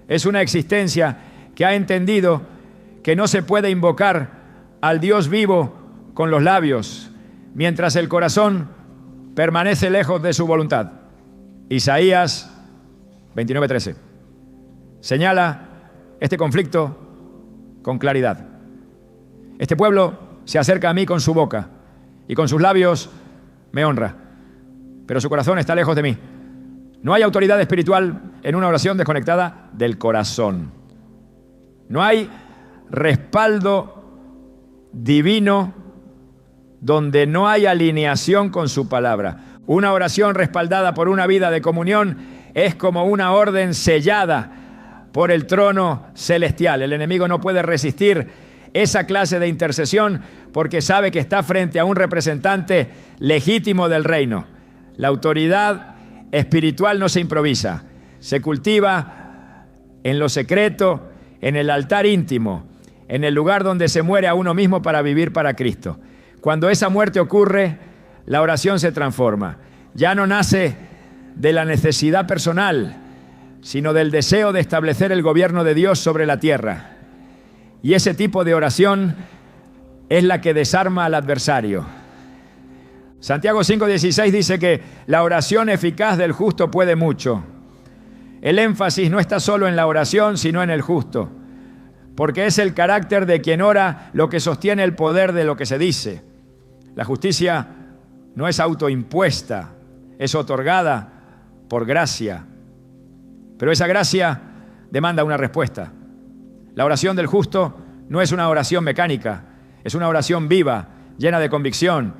Es una existencia que ha entendido que no se puede invocar al Dios vivo con los labios, mientras el corazón permanece lejos de su voluntad. Isaías 29:13 señala este conflicto con claridad. Este pueblo se acerca a mí con su boca y con sus labios me honra, pero su corazón está lejos de mí. No hay autoridad espiritual en una oración desconectada del corazón. No hay respaldo divino donde no hay alineación con su palabra. Una oración respaldada por una vida de comunión es como una orden sellada por el trono celestial. El enemigo no puede resistir esa clase de intercesión porque sabe que está frente a un representante legítimo del reino. La autoridad espiritual no se improvisa, se cultiva en lo secreto, en el altar íntimo, en el lugar donde se muere a uno mismo para vivir para Cristo. Cuando esa muerte ocurre, la oración se transforma. Ya no nace de la necesidad personal, sino del deseo de establecer el gobierno de Dios sobre la tierra. Y ese tipo de oración es la que desarma al adversario. Santiago 5:16 dice que la oración eficaz del justo puede mucho. El énfasis no está solo en la oración, sino en el justo, porque es el carácter de quien ora lo que sostiene el poder de lo que se dice. La justicia no es autoimpuesta, es otorgada por gracia. Pero esa gracia demanda una respuesta. La oración del justo no es una oración mecánica, Es una oración viva, llena de convicción,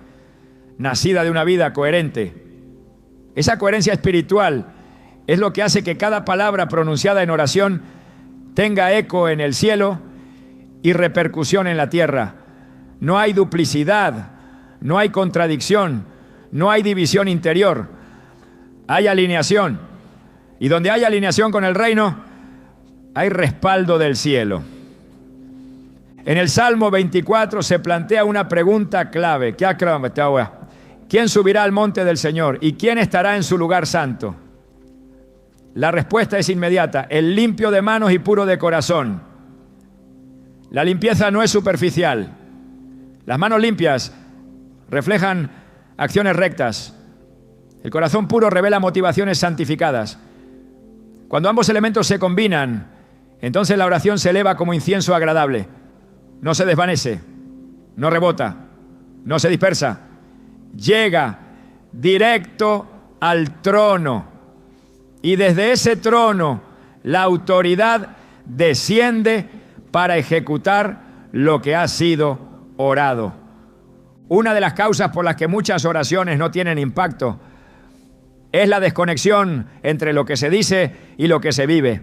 nacida de una vida coherente. Esa coherencia espiritual es lo que hace que cada palabra pronunciada en oración tenga eco en el cielo y repercusión en la tierra. No hay duplicidad, no hay contradicción, no hay división interior. Hay alineación. Y donde hay alineación con el reino, hay respaldo del cielo. En el Salmo 24 se plantea una pregunta clave. ¿Quién subirá al monte del Señor? ¿Y quién estará en su lugar santo? La respuesta es inmediata: el limpio de manos y puro de corazón. La limpieza no es superficial. Las manos limpias reflejan acciones rectas. El corazón puro revela motivaciones santificadas. Cuando ambos elementos se combinan, entonces la oración se eleva como incienso agradable. No se desvanece, no rebota, no se dispersa. Llega directo al trono. Y desde ese trono la autoridad desciende para ejecutar lo que ha sido orado. Una de las causas por las que muchas oraciones no tienen impacto es la desconexión entre lo que se dice y lo que se vive.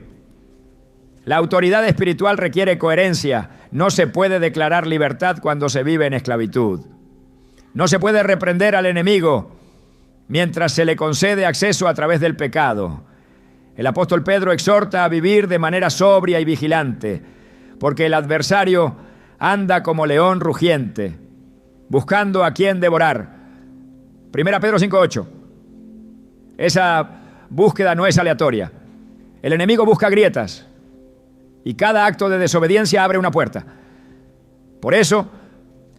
La autoridad espiritual requiere coherencia. No se puede declarar libertad cuando se vive en esclavitud. No se puede reprender al enemigo mientras se le concede acceso a través del pecado. El apóstol Pedro exhorta a vivir de manera sobria y vigilante, porque el adversario anda como león rugiente, buscando a quien devorar. 1 Pedro 5:8. Esa búsqueda no es aleatoria. El enemigo busca grietas y cada acto de desobediencia abre una puerta. Por eso,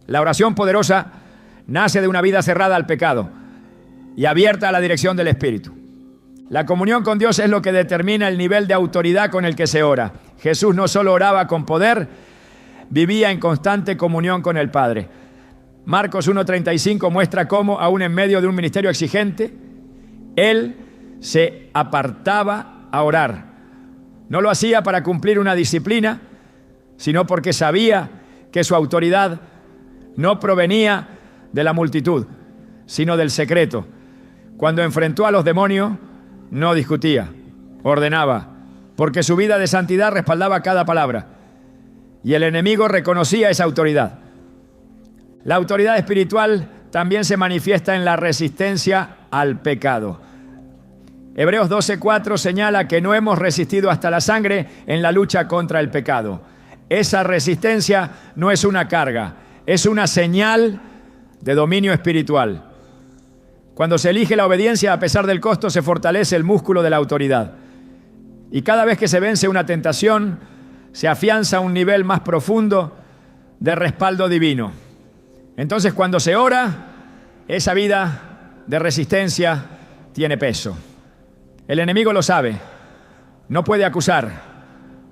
la oración poderosa nace de una vida cerrada al pecado y abierta a la dirección del Espíritu. La comunión con Dios es lo que determina el nivel de autoridad con el que se ora. Jesús no solo oraba con poder, vivía en constante comunión con el Padre. Marcos 1:35 muestra cómo, aún en medio de un ministerio exigente, Él se apartaba a orar. No lo hacía para cumplir una disciplina, sino porque sabía que su autoridad no provenía de la multitud, sino del secreto. Cuando enfrentó a los demonios, no discutía, ordenaba, porque su vida de santidad respaldaba cada palabra. Y el enemigo reconocía esa autoridad. La autoridad espiritual también se manifiesta en la resistencia al pecado. Hebreos 12:4 señala que no hemos resistido hasta la sangre en la lucha contra el pecado. Esa resistencia no es una carga, es una señal de dominio espiritual. Cuando se elige la obediencia a pesar del costo, se fortalece el músculo de la autoridad. Y cada vez que se vence una tentación, se afianza un nivel más profundo de respaldo divino. Entonces, cuando se ora, esa vida de resistencia tiene peso. El enemigo lo sabe. No puede acusar,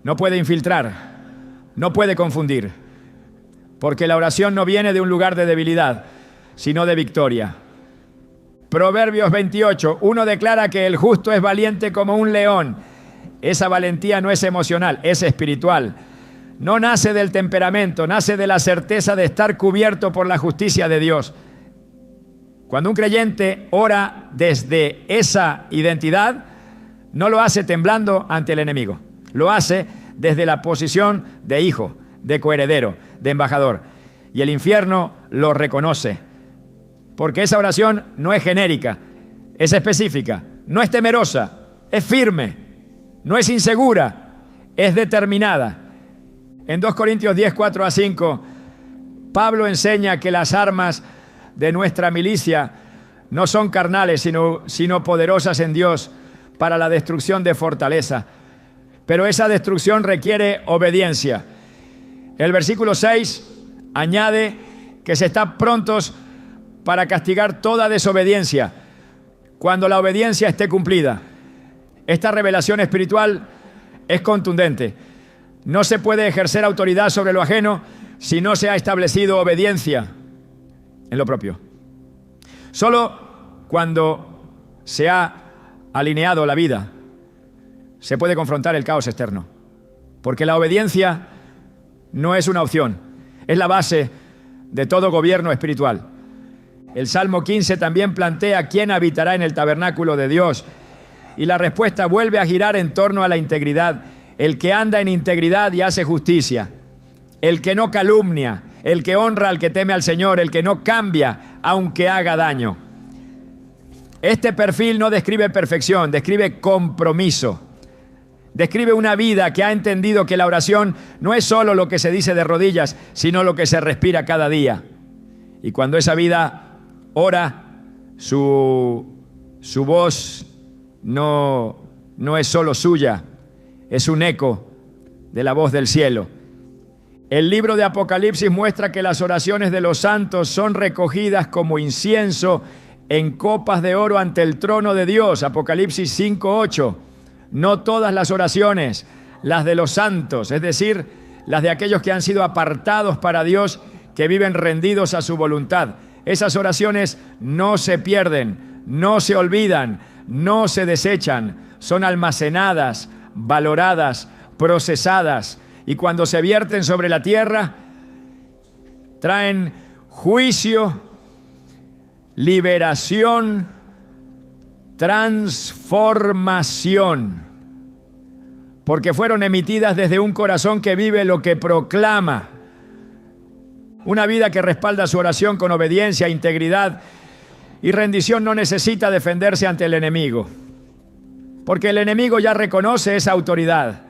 no puede infiltrar, no puede confundir. Porque la oración no viene de un lugar de debilidad, sino de victoria. Proverbios 28, uno declara que el justo es valiente como un león. Esa valentía no es emocional, es espiritual. No nace del temperamento, nace de la certeza de estar cubierto por la justicia de Dios. Cuando un creyente ora desde esa identidad, no lo hace temblando ante el enemigo. Lo hace desde la posición de hijo, de coheredero, de embajador. Y el infierno lo reconoce. Porque esa oración no es genérica, es específica, no es temerosa, es firme, no es insegura, es determinada. En 2 Corintios 10, 4-5, Pablo enseña que las armas de nuestra milicia no son carnales, sino poderosas en Dios para la destrucción de fortaleza. Pero esa destrucción requiere obediencia. El versículo 6 añade que se está prontos para castigar toda desobediencia cuando la obediencia esté cumplida. Esta revelación espiritual es contundente. No se puede ejercer autoridad sobre lo ajeno si no se ha establecido obediencia en lo propio. Solo cuando se ha alineado la vida se puede confrontar el caos externo. Porque la obediencia no es una opción, es la base de todo gobierno espiritual. El Salmo 15 también plantea quién habitará en el tabernáculo de Dios. Y la respuesta vuelve a girar en torno a la integridad. El que anda en integridad y hace justicia. El que no calumnia. El que honra al que teme al Señor. El que no cambia aunque haga daño. Este perfil no describe perfección, describe compromiso. Describe una vida que ha entendido que la oración no es solo lo que se dice de rodillas, sino lo que se respira cada día. Y cuando esa vida ora, su voz no es solo suya, es un eco de la voz del cielo. El libro de Apocalipsis muestra que las oraciones de los santos son recogidas como incienso en copas de oro ante el trono de Dios. Apocalipsis 5:8. No todas las oraciones, las de los santos, es decir, las de aquellos que han sido apartados para Dios, que viven rendidos a su voluntad. Esas oraciones no se pierden, no se olvidan, no se desechan, son almacenadas, valoradas, procesadas, y cuando se vierten sobre la tierra, traen juicio, liberación, transformación, porque fueron emitidas desde un corazón que vive lo que proclama. Una vida que respalda su oración con obediencia, integridad y rendición no necesita defenderse ante el enemigo, porque el enemigo ya reconoce esa autoridad.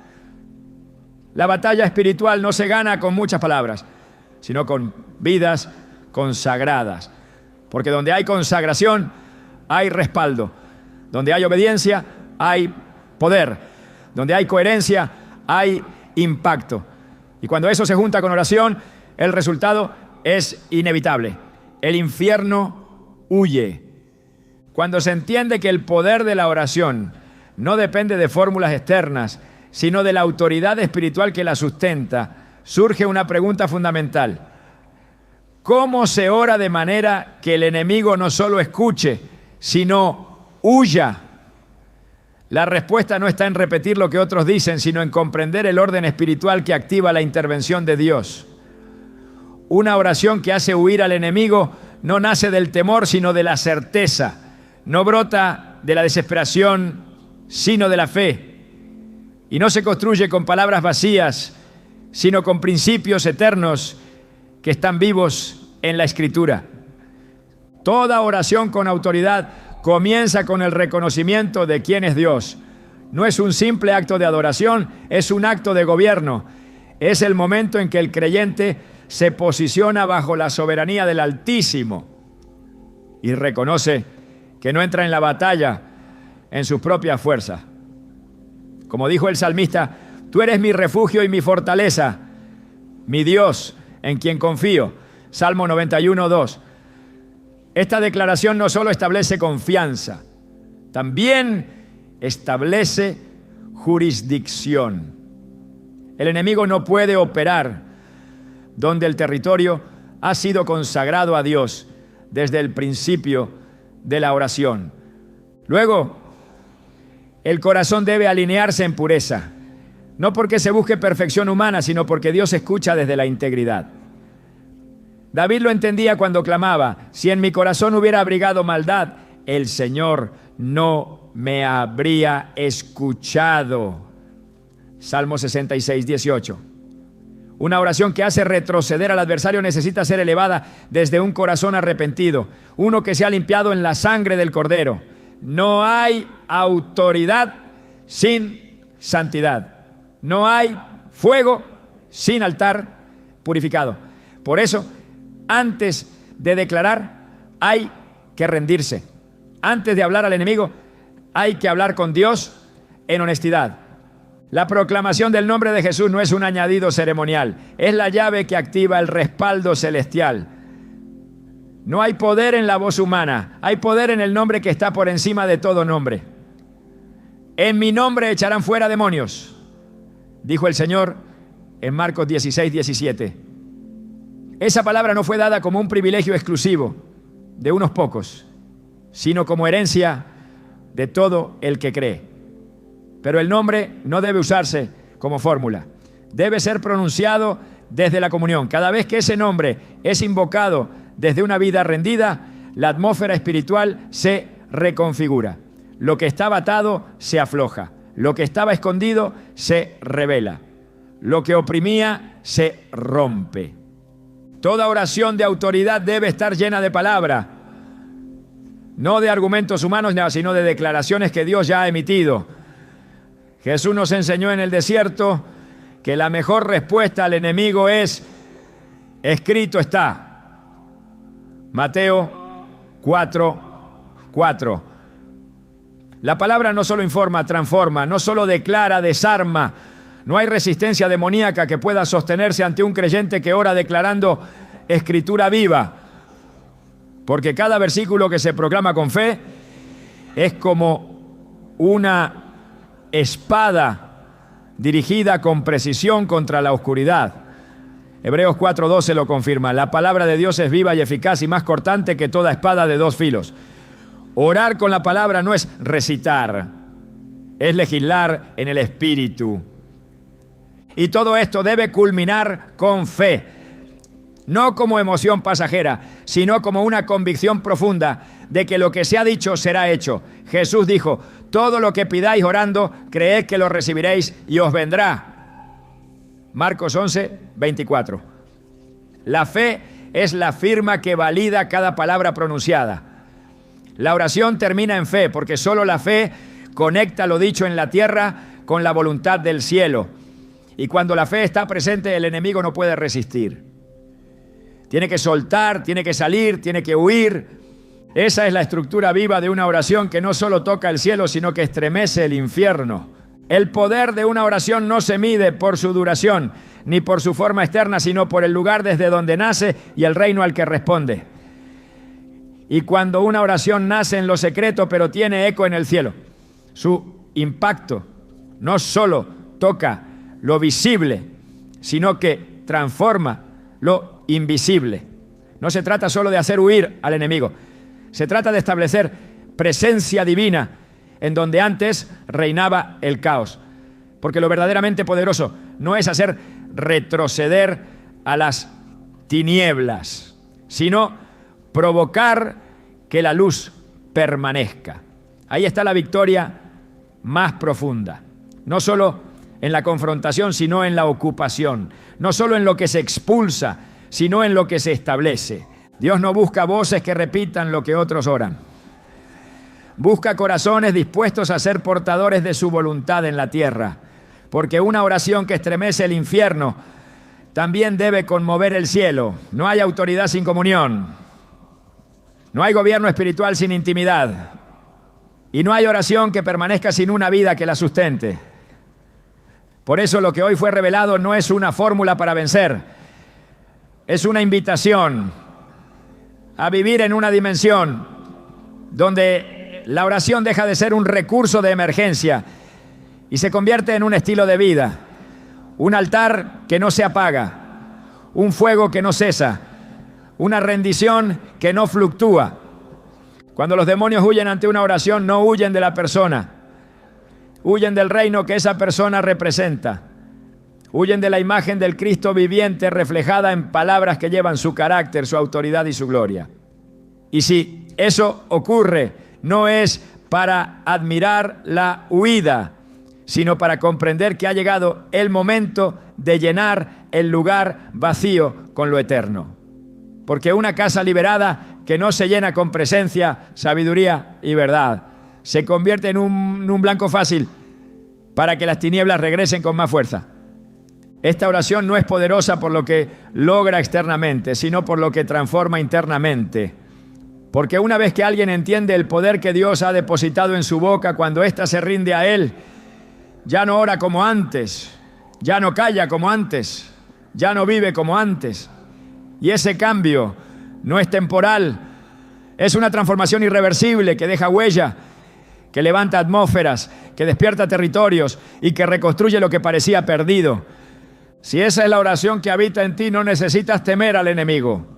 La batalla espiritual no se gana con muchas palabras, sino con vidas consagradas, porque donde hay consagración hay respaldo, donde hay obediencia hay poder, donde hay coherencia hay impacto, y cuando eso se junta con oración, el resultado es inevitable. El infierno huye. Cuando se entiende que el poder de la oración no depende de fórmulas externas, sino de la autoridad espiritual que la sustenta, surge una pregunta fundamental. ¿Cómo se ora de manera que el enemigo no solo escuche, sino huya? La respuesta no está en repetir lo que otros dicen, sino en comprender el orden espiritual que activa la intervención de Dios. Una oración que hace huir al enemigo no nace del temor, sino de la certeza. No brota de la desesperación, sino de la fe. Y no se construye con palabras vacías, sino con principios eternos que están vivos en la Escritura. Toda oración con autoridad comienza con el reconocimiento de quién es Dios. No es un simple acto de adoración, es un acto de gobierno. Es el momento en que el creyente se posiciona bajo la soberanía del Altísimo y reconoce que no entra en la batalla en sus propias fuerzas. Como dijo el salmista, tú eres mi refugio y mi fortaleza, mi Dios en quien confío. Salmo 91:2. Esta declaración no solo establece confianza, también establece jurisdicción. El enemigo no puede operar donde el territorio ha sido consagrado a Dios desde el principio de la oración. Luego, el corazón debe alinearse en pureza, no porque se busque perfección humana, sino porque Dios escucha desde la integridad. David lo entendía cuando clamaba, si en mi corazón hubiera abrigado maldad, el Señor no me habría escuchado. Salmo 66:18. Una oración que hace retroceder al adversario necesita ser elevada desde un corazón arrepentido, uno que se ha limpiado en la sangre del Cordero. No hay autoridad sin santidad. No hay fuego sin altar purificado. Por eso, antes de declarar, hay que rendirse. Antes de hablar al enemigo, hay que hablar con Dios en honestidad. La proclamación del nombre de Jesús no es un añadido ceremonial, es la llave que activa el respaldo celestial. No hay poder en la voz humana, hay poder en el nombre que está por encima de todo nombre. En mi nombre echarán fuera demonios, dijo el Señor en Marcos 16:17. Esa palabra no fue dada como un privilegio exclusivo de unos pocos, sino como herencia de todo el que cree. Pero el nombre no debe usarse como fórmula. Debe ser pronunciado desde la comunión. Cada vez que ese nombre es invocado desde una vida rendida, la atmósfera espiritual se reconfigura. Lo que estaba atado se afloja. Lo que estaba escondido se revela. Lo que oprimía se rompe. Toda oración de autoridad debe estar llena de palabra, no de argumentos humanos, sino de declaraciones que Dios ya ha emitido. Jesús nos enseñó en el desierto que la mejor respuesta al enemigo es: escrito está. Mateo 4:4. La palabra no solo informa, transforma, no solo declara, desarma. No hay resistencia demoníaca que pueda sostenerse ante un creyente que ora declarando escritura viva. Porque cada versículo que se proclama con fe es como una espada dirigida con precisión contra la oscuridad. Hebreos 4:12 lo confirma. La palabra de Dios es viva y eficaz y más cortante que toda espada de dos filos. Orar con la palabra no es recitar, es legislar en el Espíritu. Y todo esto debe culminar con fe, no como emoción pasajera, sino como una convicción profunda de que lo que se ha dicho será hecho. Jesús dijo: todo lo que pidáis orando, creed que lo recibiréis y os vendrá. Marcos 11:24. La fe es la firma que valida cada palabra pronunciada. La oración termina en fe, porque solo la fe conecta lo dicho en la tierra con la voluntad del cielo. Y cuando la fe está presente, el enemigo no puede resistir. Tiene que soltar, tiene que salir, tiene que huir. Esa es la estructura viva de una oración que no solo toca el cielo, sino que estremece el infierno. El poder de una oración no se mide por su duración, ni por su forma externa, sino por el lugar desde donde nace y el reino al que responde. Y cuando una oración nace en lo secreto, pero tiene eco en el cielo, su impacto no solo toca lo visible, sino que transforma lo invisible. No se trata solo de hacer huir al enemigo, se trata de establecer presencia divina en donde antes reinaba el caos. Porque lo verdaderamente poderoso no es hacer retroceder a las tinieblas, sino provocar que la luz permanezca. Ahí está la victoria más profunda. No solo en la confrontación, sino en la ocupación. No solo en lo que se expulsa, sino en lo que se establece. Dios no busca voces que repitan lo que otros oran. Busca corazones dispuestos a ser portadores de su voluntad en la tierra. Porque una oración que estremece el infierno también debe conmover el cielo. No hay autoridad sin comunión. No hay gobierno espiritual sin intimidad. Y no hay oración que permanezca sin una vida que la sustente. Por eso lo que hoy fue revelado no es una fórmula para vencer, es una invitación a vivir en una dimensión donde la oración deja de ser un recurso de emergencia y se convierte en un estilo de vida, un altar que no se apaga, un fuego que no cesa, una rendición que no fluctúa. Cuando los demonios huyen ante una oración, no huyen de la persona. Huyen del reino que esa persona representa. Huyen de la imagen del Cristo viviente reflejada en palabras que llevan su carácter, su autoridad y su gloria. Y si eso ocurre, no es para admirar la huida, sino para comprender que ha llegado el momento de llenar el lugar vacío con lo eterno. Porque una casa liberada que no se llena con presencia, sabiduría y verdad, se convierte en un blanco fácil para que las tinieblas regresen con más fuerza. Esta oración no es poderosa por lo que logra externamente, sino por lo que transforma internamente. Porque una vez que alguien entiende el poder que Dios ha depositado en su boca, cuando ésta se rinde a Él, ya no ora como antes, ya no calla como antes, ya no vive como antes. Y ese cambio no es temporal, es una transformación irreversible que deja huella, que levanta atmósferas, que despierta territorios y que reconstruye lo que parecía perdido. Si esa es la oración que habita en ti, no necesitas temer al enemigo.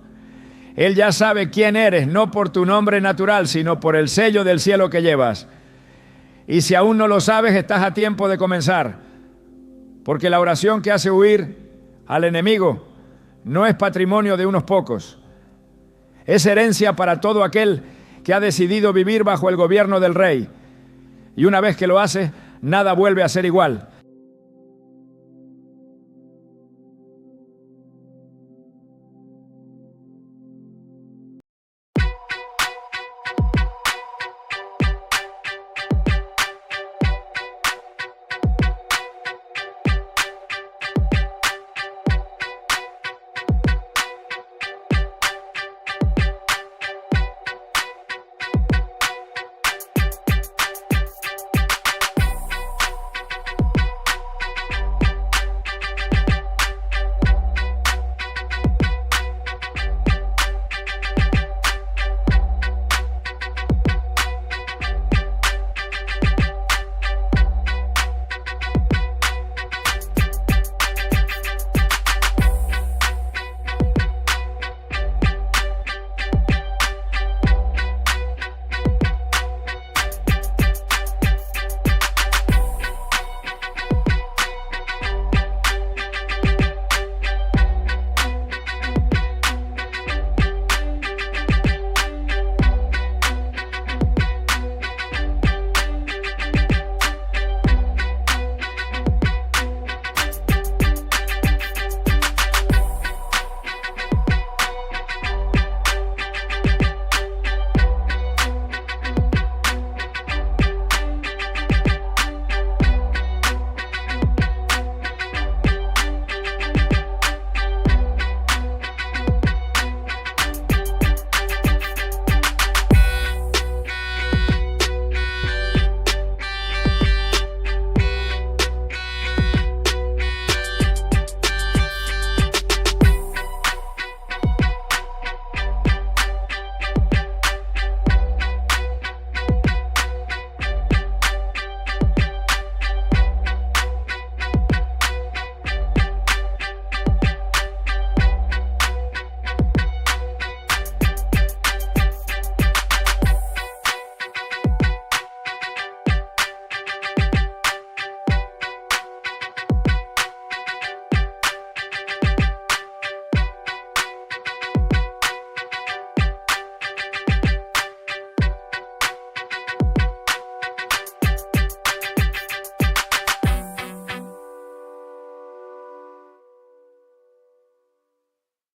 Él ya sabe quién eres, no por tu nombre natural, sino por el sello del cielo que llevas. Y si aún no lo sabes, estás a tiempo de comenzar, porque la oración que hace huir al enemigo no es patrimonio de unos pocos. Es herencia para todo aquel que ha decidido vivir bajo el gobierno del Rey. Y una vez que lo hace, nada vuelve a ser igual.